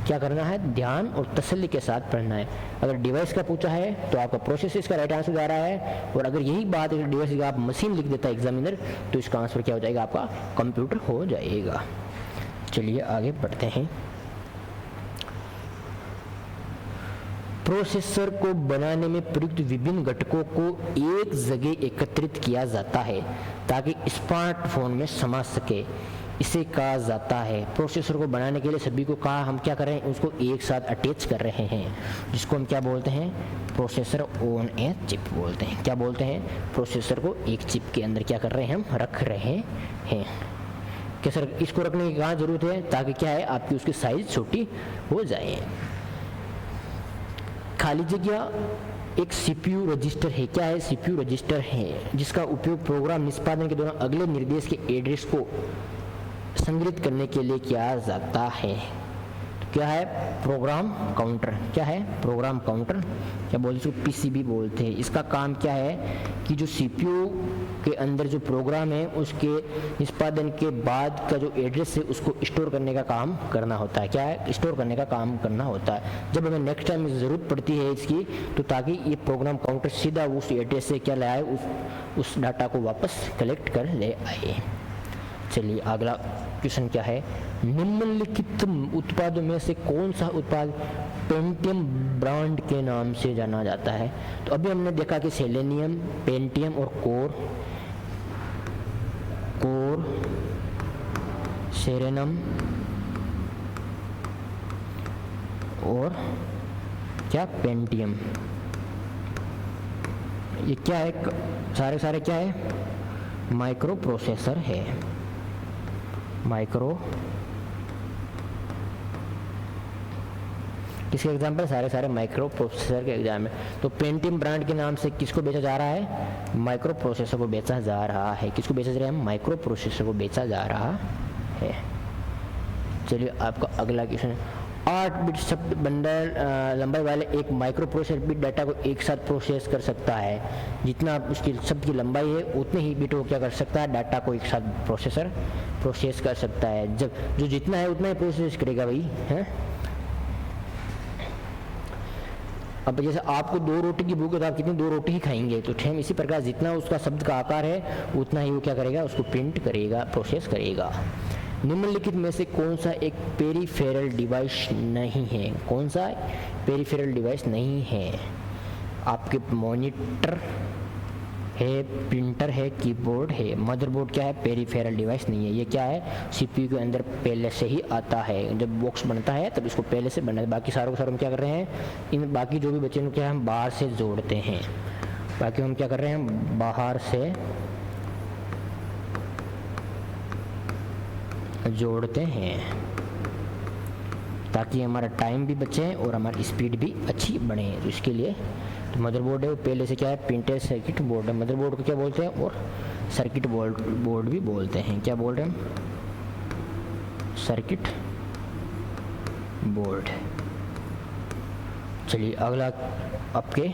क्या करना है? ध्यान और तसल्ली के साथ पढ़ना है। अगर डिवाइस का पूछा है तो आपका प्रोसेसर इसका राइट आंसर जा रहा है, और अगर यही बात अगर डिवाइस का आप मशीन लिख देता है एग्जामिनर तो इसका आंसर क्या हो जाएगा? आपका कंप्यूटर हो जाएगा। चलिए आगे बढ़ते हैं। प्रोसेसर को बनाने में प्रयुक्त विभिन्न घटकों को एक जगह एकत्रित किया जाता है ताकि स्मार्टफोन में समा सके। इसे कहा जाता है, प्रोसेसर को बनाने के लिए सभी को कहा हम क्या कर रहे हैं? उसको एक साथ अटैच कर रहे हैं, जिसको हम क्या बोलते हैं? प्रोसेसर ऑन ए चिप बोलते हैं। क्या बोलते हैं? प्रोसेसर को एक चिप के अंदर क्या कर रहे हैं? हम रख रहे हैं। क्या सर इसको रखने की कहाँ जरूरत है? ताकि क्या है, आपकी उसकी साइज छोटी हो जाए। खाली जगह एक सीपीयू रजिस्टर है। क्या है? सीपीयू रजिस्टर है जिसका उपयोग प्रोग्राम निष्पादन के दौरान अगले निर्देश के एड्रेस को संग्रहित करने के लिए किया जाता है। तो क्या है? Program counter. क्या है? Program counter. क्या बोलते हैं? पीसीबी बोलते हैं। इसका काम क्या है कि जो सीपीयू के अंदर जो प्रोग्राम है उसके निष्पादन के बाद का जो एड्रेस है उसको स्टोर करने का काम करना होता है। क्या है? स्टोर करने का काम करना होता है। जब हमें नेक्स्ट टाइम ज़रूरत पड़ती है इसकी, तो ताकि ये प्रोग्राम काउंटर सीधा उस एड्रेस से क्या ले आए? उस डाटा को वापस कलेक्ट कर ले आए। चलिए अगला क्वेश्चन क्या है? निम्नलिखित उत्पादों में से कौन सा उत्पाद पेंटियम ब्रांड के नाम से जाना जाता है? तो अभी हमने देखा कि सेलेनियम, पेंटियम और कोर, सेरेनम और क्या? पेंटियम। ये क्या है? सारे क्या है? माइक्रो प्रोसेसर है। माइक्रो किसके एग्जाम्पल? सारे माइक्रो प्रोसेसर के एग्जाम है। तो पेंटियम ब्रांड के नाम से किसको बेचा जा रहा है? माइक्रो प्रोसेसर को बेचा जा रहा है। किसको बेचा जा रहा है? माइक्रो प्रोसेसर को बेचा जा रहा है। चलिए आपका अगला क्वेश्चन है, 8 बिट शब्द बंडल लंबाई वाले एक माइक्रो प्रोसेसर भी डाटा को एक साथ प्रोसेस कर सकता है। जितना उसकी शब्द की लंबाई है उतने ही बिट वो क्या कर सकता है, डाटा को एक साथ प्रोसेस कर सकता है। जब जो जितना है उतना ही प्रोसेस करेगा भाई, है। अब जैसे आपको 2 रोटी की भूख है तो आप कितनी 2 रोटी ही खाएंगे, तो सेम इसी प्रकार जितना उसका शब्द का आकार है उतना ही वो क्या करेगा, उसको प्रिंट करेगा, प्रोसेस करेगा। निम्नलिखित में से कौन सा एक पेरिफेरल डिवाइस नहीं है? कौन सा पेरिफेरल डिवाइस नहीं है? आपके मॉनिटर है, प्रिंटर है, कीबोर्ड है। मदरबोर्ड क्या है, पेरिफेरल डिवाइस नहीं है। ये क्या है, सीपीयू के अंदर पहले से ही आता है। जब बॉक्स बनता है तब इसको पहले से बनना है। बाकी सारों को सारों हम क्या कर रहे हैं, इन बाकी जो भी बच्चे हैं क्या हम बाहर से जोड़ते हैं। बाकी हम क्या कर रहे हैं, बाहर से जोड़ते हैं ताकि हमारा टाइम भी बचे और हमारी स्पीड भी अच्छी बढ़े। तो इसके लिए तो मदरबोर्ड है वो पहले से क्या है, प्रिंटेड सर्किट बोर्ड है। मदरबोर्ड को क्या बोलते हैं, और सर्किट बोर्ड भी बोलते हैं। क्या बोल रहे हैं, सर्किट बोर्ड। चलिए अगला, आपके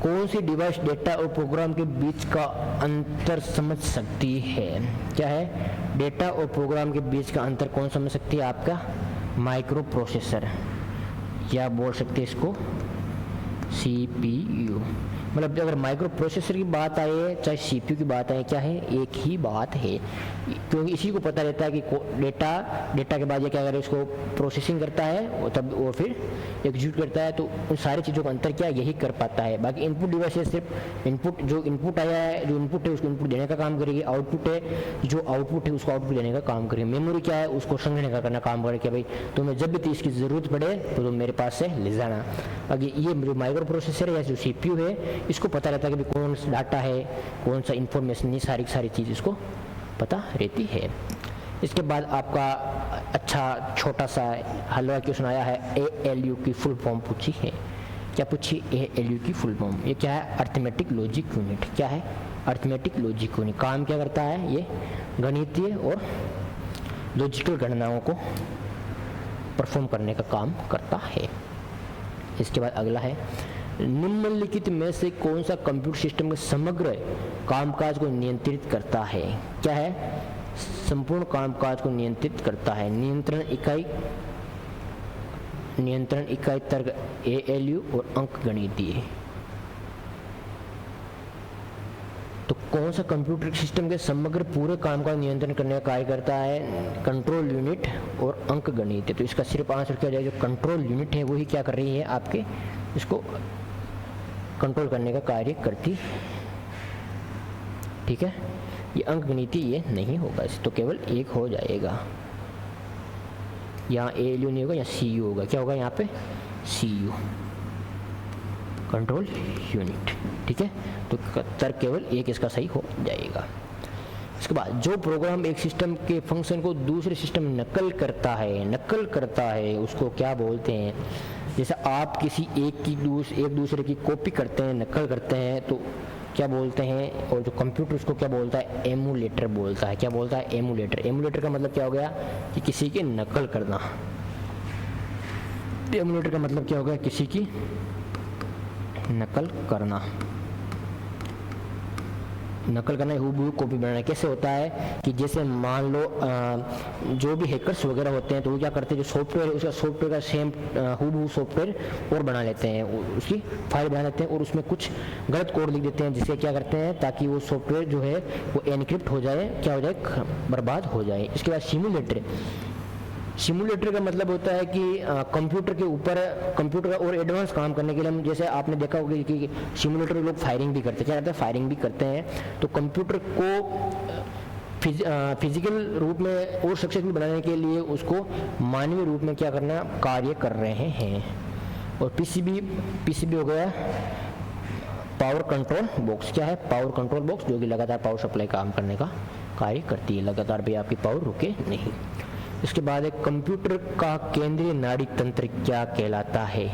कौन सी डिवाइस डेटा और प्रोग्राम के बीच का अंतर समझ सकती है? क्या है, डेटा और प्रोग्राम के बीच का अंतर कौन समझ सकती है? आपका माइक्रो प्रोसेसर, या बोल सकते हैं इसको सीपीयू। मतलब अगर माइक्रो प्रोसेसर की बात आए चाहे सीपीयू की बात आए, क्या है, एक ही बात है। क्योंकि इसी को पता रहता है कि डेटा के बाद ये क्या करे, उसको प्रोसेसिंग करता है और तब वो फिर एग्जीक्यूट करता है। तो उन सारी चीज़ों का अंतर क्या है, यही कर पाता है। बाकी इनपुट डिवाइसेस सिर्फ इनपुट, जो इनपुट आया है, जो इनपुट है उसको इनपुट देने का काम करेगी। आउटपुट है, जो आउटपुट है उसको आउटपुट देने का काम करेगी। मेमोरी क्या है, उसको संग्रहण का करना काम करेगी। भाई तुम्हें जब भी इसकी ज़रूरत पड़े तो तुम मेरे पास से ले जाना। बाकी ये जो माइक्रो प्रोसेसर है या जो सीपीयू है, इसको पता रहता है कि कौन सा डाटा है, कौन सा इंफॉर्मेशन, ये सारी चीज़ इसको पता रहती है। इसके बाद आपका अच्छा छोटा सा हलवा क्वेश्चन आया है, ALU की फुल फॉर्म पूछी है। क्या पूछी, ALU की फुल फॉर्म? ये क्या है, अर्थमेटिक लॉजिक यूनिट। क्या है, अर्थमेटिक लॉजिक यूनिट। काम क्या करता है, ये गणितीय और लॉजिकल गणनाओं को परफॉर्म करने का काम करता है। इसके बाद अगला है, निम्नलिखित में से कौन सा कंप्यूटर सिस्टम के समग्र कामकाज को नियंत्रित करता है? क्या है, संपूर्ण कामकाज को नियंत्रित करता है। नियंत्रण इकाई तर्क ALU और अंकगणितीय। तो कौन सा कंप्यूटर सिस्टम के समग्र पूरे काम का नियंत्रण करने का कार्य करता है? कंट्रोल यूनिट और अंकगणितीय। तो इसका सिर्फ आंसर क्या जाए, जो कंट्रोल यूनिट है वही क्या कर रही है, आपके इसको कंट्रोल करने का कार्य करती। ठीक है, ये अंकगणितीय ये नहीं होगा, इस तो केवल एक हो जाएगा। यहाँ ALU नहीं होगा, यहाँ CU होगा। क्या होगा यहाँ पे, CU, कंट्रोल यूनिट। ठीक है, तो तर्क केवल एक इसका सही हो जाएगा। इसके बाद जो प्रोग्राम एक सिस्टम के फंक्शन को दूसरे सिस्टम में नकल करता है उसको क्या बोलते हैं? जैसे आप किसी एक दूसरे की कॉपी करते हैं, नकल करते हैं, तो क्या बोलते हैं? और जो कंप्यूटर उसको क्या बोलता है, एमुलेटर बोलता है। क्या बोलता है, एमुलेटर। एमुलेटर का मतलब क्या हो गया, कि किसी की नकल करना। एमुलेटर का मतलब क्या हो गया, किसी की नकल करना। नकल करना, हूबहू कॉपी बनाना। कैसे होता है कि जैसे मान लो जो भी हैकर्स वगैरह होते हैं तो वो क्या करते हैं, जो सॉफ्टवेयर है उसका सॉफ्टवेयर का सेम हूबहू सॉफ्टवेयर और बना लेते हैं, उसकी फाइल बना लेते हैं और उसमें कुछ गलत कोड लिख देते हैं, जिससे क्या करते हैं ताकि वो सॉफ्टवेयर जो है वो एनक्रिप्ट हो जाए, क्या हो जाए, बर्बाद हो जाए। इसके बाद सिमुलेटर का मतलब होता है कि कंप्यूटर के ऊपर कंप्यूटर का और एडवांस काम करने के लिए हम, जैसे आपने देखा होगा कि सिमुलेटर लोग फायरिंग भी करते हैं। क्या कहते हैं, फायरिंग भी करते हैं। तो कंप्यूटर को फिजिकल रूप में और सक्सेसफुल बनाने के लिए उसको मानवीय रूप में क्या करना, कार्य कर रहे हैं। और पीसीबी हो गया पावर कंट्रोल बॉक्स। क्या है, पावर कंट्रोल बॉक्स, जो कि लगातार पावर सप्लाई काम करने का कार्य करती है, लगातार भी आपकी पावर रुके नहीं। इसके बाद एक कंप्यूटर का केंद्रीय नाड़ी तंत्र क्या कहलाता है?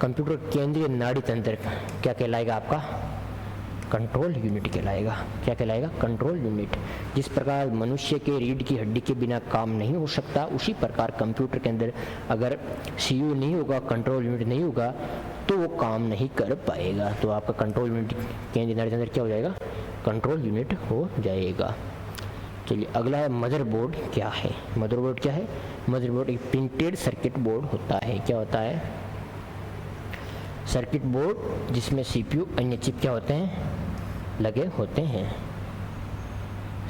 कंप्यूटर केंद्रीय नाड़ी तंत्र क्या कहलाएगा आपका? कंट्रोल यूनिट कहलाएगा। क्या कहलाएगा? Control unit. जिस प्रकार मनुष्य के रीढ़ की हड्डी के बिना काम नहीं हो सकता, उसी प्रकार कंप्यूटर के अंदर अगर सीयू नहीं होगा, कंट्रोल यूनिट नहीं होगा, तो वो काम नहीं कर पाएगा। तो आपका कंट्रोल यूनिट के अंदर क्या हो जाएगा? कंट्रोल यूनिट हो जाएगा। चलिए अगला है मदरबोर्ड क्या है। मदरबोर्ड क्या है? मदरबोर्ड एक प्रिंटेड सर्किट बोर्ड होता है। क्या होता है? सर्किट बोर्ड जिसमें सीपीयू अन्य चिप क्या होते हैं? लगे होते हैं।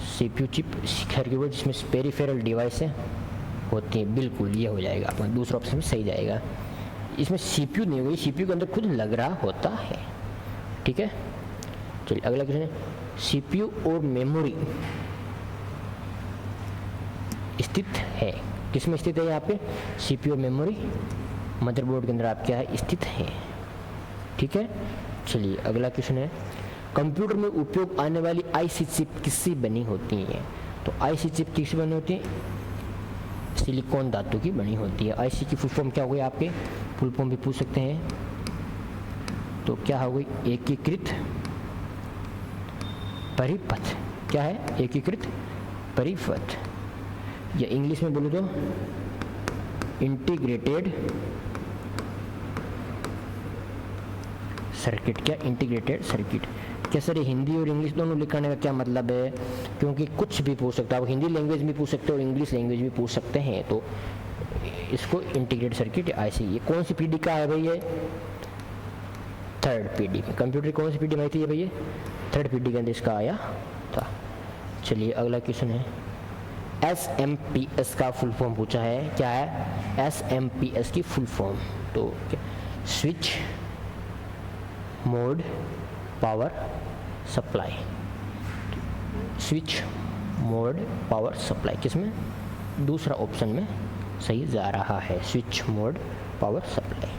सीपीयू चिप सर्किट बोर्ड जिसमें पेरिफेरल डिवाइसें होती हैं। बिल्कुल ये हो जाएगा, अपना दूसरा ऑप्शन में सही जाएगा। इसमें सीपीयू नहीं होगी, सीपीयू के अंदर खुद लग रहा होता है। ठीक है, चलिए अगला क्वेश्चन है, सीपीयू और मेमोरी स्थित है। किसमें स्थित है? यहाँ पे सीपीयू और मेमोरी मदरबोर्ड के अंदर आप क्या है? स्थित है। ठीक है, चलिए अगला क्वेश्चन है, कंप्यूटर में उपयोग आने वाली आईसी चिप किससे बनी होती है? तो आईसी चिप किससे बनी होती है? सिलिकॉन धातु की बनी होती है। आईसी की फुल फॉर्म क्या हो गई? आपके फुल फॉर्म भी पूछ सकते हैं। तो क्या हो गई? एकीकृत परिपथ। क्या है? एकीकृत परिपथ, या इंग्लिश में बोलूँ तो इंटीग्रेटेड सर्किट। क्या? Integrated circuit. क्या सर हिंदी और इंग्लिश दोनों लिखने का क्या मतलब है? क्योंकि कुछ भी पूछ सकता है, आप हिंदी लैंग्वेज भी पूछ सकते हो और इंग्लिश लैंग्वेज भी पूछ सकते हैं। तो इसको इंटीग्रेटेड सर्किट आईसी। ये कौन सी पीढ़ी का है भाई? ये थर्ड पीढ़ी में। कंप्यूटर कौन सी पीढ़ी में आई थी ये भैया? थर्ड पीढ़ी के अंदर इसका आया था। चलिए अगला क्वेश्चन है, एसएमपीएस का फुल फॉर्म पूछा है। क्या है एसएमपीएस की फुल फॉर्म? तो switch mode power supply. Switch mode power supply किसमें? दूसरा ऑप्शन में सही जा रहा है, स्विच मोड पावर सप्लाई।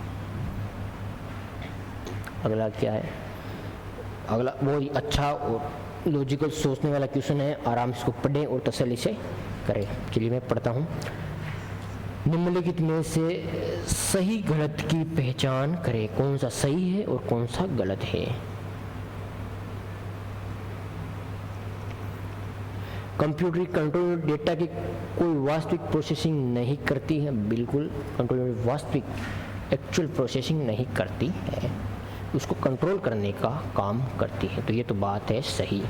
अगला क्या है? अगला बहुत अच्छा और लॉजिकल सोचने वाला क्वेश्चन है, आराम से इसको पढ़ें और तसल्ली से करें। चलिए मैं पढ़ता हूँ। निम्नलिखित में से सही गलत की पहचान करें। कौन सा सही है और कौन सा गलत है? कंप्यूटर कंट्रोल डेटा की कोई वास्तविक प्रोसेसिंग नहीं करती है। बिल्कुल, कंट्रोल वास्तविक एक्चुअल प्रोसेसिंग नहीं करती है, उसको कंट्रोल करने का काम करती है। तो ये तो बात है सही।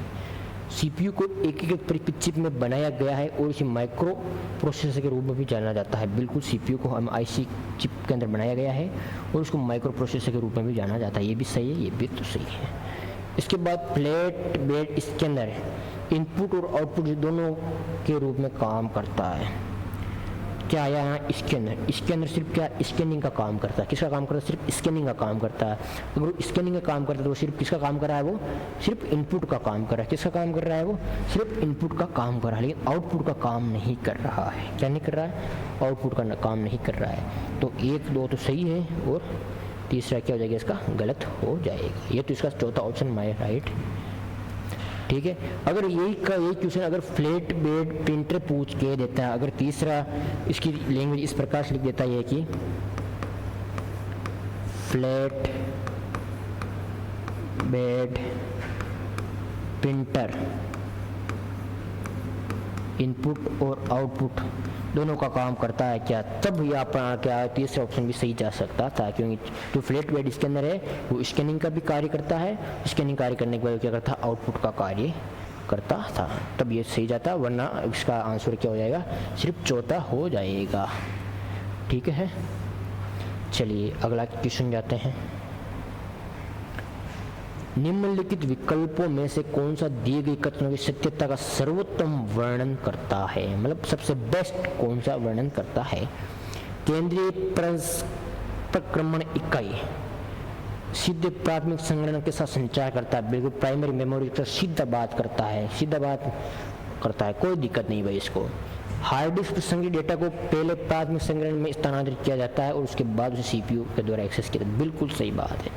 सीपीयू को एकीकृत परिपथ चिप में बनाया गया है और इसे माइक्रो प्रोसेसर के रूप में भी जाना जाता है। बिल्कुल, सीपीयू को हम आईसी चिप के अंदर बनाया गया है और उसको माइक्रो प्रोसेसर के रूप में भी जाना जाता है। ये भी सही है, ये भी तो सही है। इसके बाद फ्लैट बेड स्कैनर इनपुट और आउटपुट दोनों के रूप में काम करता है। क्या आया यहाँ? स्कैनर। स्कैनर सिर्फ क्या? स्कैनिंग का काम करता है। किसका काम करता है? सिर्फ स्कैनिंग का काम करता है। अगर वो स्कैनिंग का काम करता है तो वो सिर्फ किसका काम कर रहा है? वो सिर्फ इनपुट का काम कर रहा है। किसका काम कर रहा है? वो सिर्फ इनपुट का काम कर रहा है, लेकिन आउटपुट का काम नहीं कर रहा है। क्या नहीं कर रहा है? आउटपुट का काम नहीं कर रहा है। तो 1 2 तो सही है और तीसरा क्या हो जाएगा? इसका गलत हो जाएगा। ये तो इसका चौथा ऑप्शन माय राइट। ठीक है, अगर यही क्वेश्चन अगर फ्लैट बेड प्रिंटर पूछ के देता है, अगर तीसरा इसकी लैंग्वेज इस प्रकार से लिख देता है कि फ्लैट बेड प्रिंटर इनपुट और आउटपुट दोनों का काम करता है क्या, तब ये अपना क्या तीसरा ऑप्शन भी सही जा सकता था। क्योंकि जो फ्लैट बेड स्कैनर है वो स्कैनिंग का भी कार्य करता है, स्कैनिंग कार्य करने के बाद क्या करता है? आउटपुट का कार्य करता था, तब ये सही जाता, वरना इसका आंसर क्या हो जाएगा? सिर्फ चौथा हो जाएगा। ठीक है, चलिए अगला क्वेश्चन जाते हैं। निम्नलिखित विकल्पों में से कौन सा दिए गए कथनों की सत्यता का सर्वोत्तम वर्णन करता है? मतलब सबसे बेस्ट कौन सा वर्णन करता है? केंद्रीय प्रक्रमण इकाई सीधे प्राथमिक संगणक के साथ संचार करता है। बिल्कुल प्राइमरी मेमोरी के साथ सीधा बात करता है, सीधा बात करता है, कोई दिक्कत नहीं भाई इसको। हार्ड डिस्क पर संग्रहित डेटा को पहले प्राथमिक संगणक में स्थानांतरित किया जाता है और उसके बाद उसे सीपीयू के द्वारा एक्सेस किया जाता है। बिल्कुल सही बात है।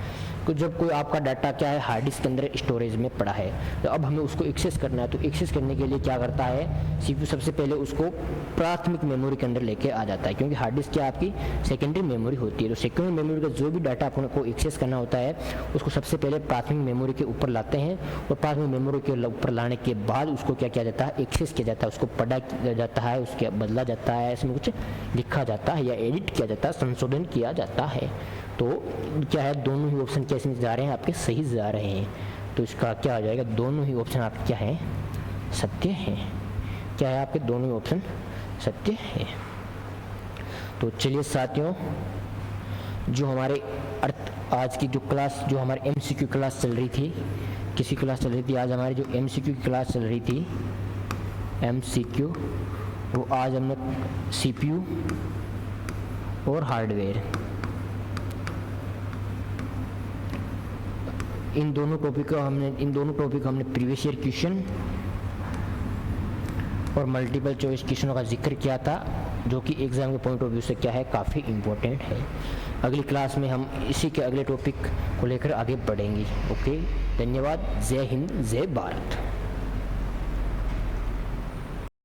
जब कोई आपका डाटा क्या है हार्ड डिस्क के अंदर स्टोरेज में पड़ा है, तो अब हमें उसको एक्सेस करना है। तो एक्सेस करने के लिए क्या करता है सीपीयू, सबसे पहले उसको प्राथमिक मेमोरी के अंदर लेके आ जाता है, क्योंकि हार्ड डिस्क क्या आपकी सेकेंडरी मेमोरी होती है। तो सेकेंडरी मेमोरी का जो भी डाटा आपको एक्सेस करना होता है उसको सबसे पहले प्राथमिक मेमोरी के ऊपर लाते हैं, और प्राथमिक मेमोरी के ऊपर लाने के बाद उसको क्या किया जाता है, एक्सेस किया जाता है, उसको पढ़ा किया जाता है, उसके बदला जाता है, इसमें कुछ लिखा जाता है या एडिट किया जाता है, संशोधन किया जाता है। तो क्या है, दोनों ही ऑप्शन कैसे जा रहे हैं आपके, सही जा रहे हैं। तो इसका क्या हो जाएगा, दोनों ही ऑप्शन आपके क्या है, सत्य हैं। क्या है आपके, दोनों ही ऑप्शन सत्य है। तो चलिए साथियों, जो हमारे आज की जो क्लास, जो हमारी एमसीक्यू क्लास चल रही थी, किसी क्लास चल रही थी आज हमारी जो एमसीक्यू की क्लास चल रही थी, एमसीक्यू, वो आज हमने सीपीयू और हार्डवेयर, इन दोनों टॉपिक को हमने प्रीवियस ईयर क्वेश्चन और मल्टीपल चॉइस क्वेश्चनों का जिक्र किया था, जो कि एग्जाम के पॉइंट ऑफ व्यू से क्या है, काफ़ी इम्पोर्टेंट है। अगली क्लास में हम इसी के अगले टॉपिक को लेकर आगे बढ़ेंगे। ओके, धन्यवाद। जय हिंद, जय भारत।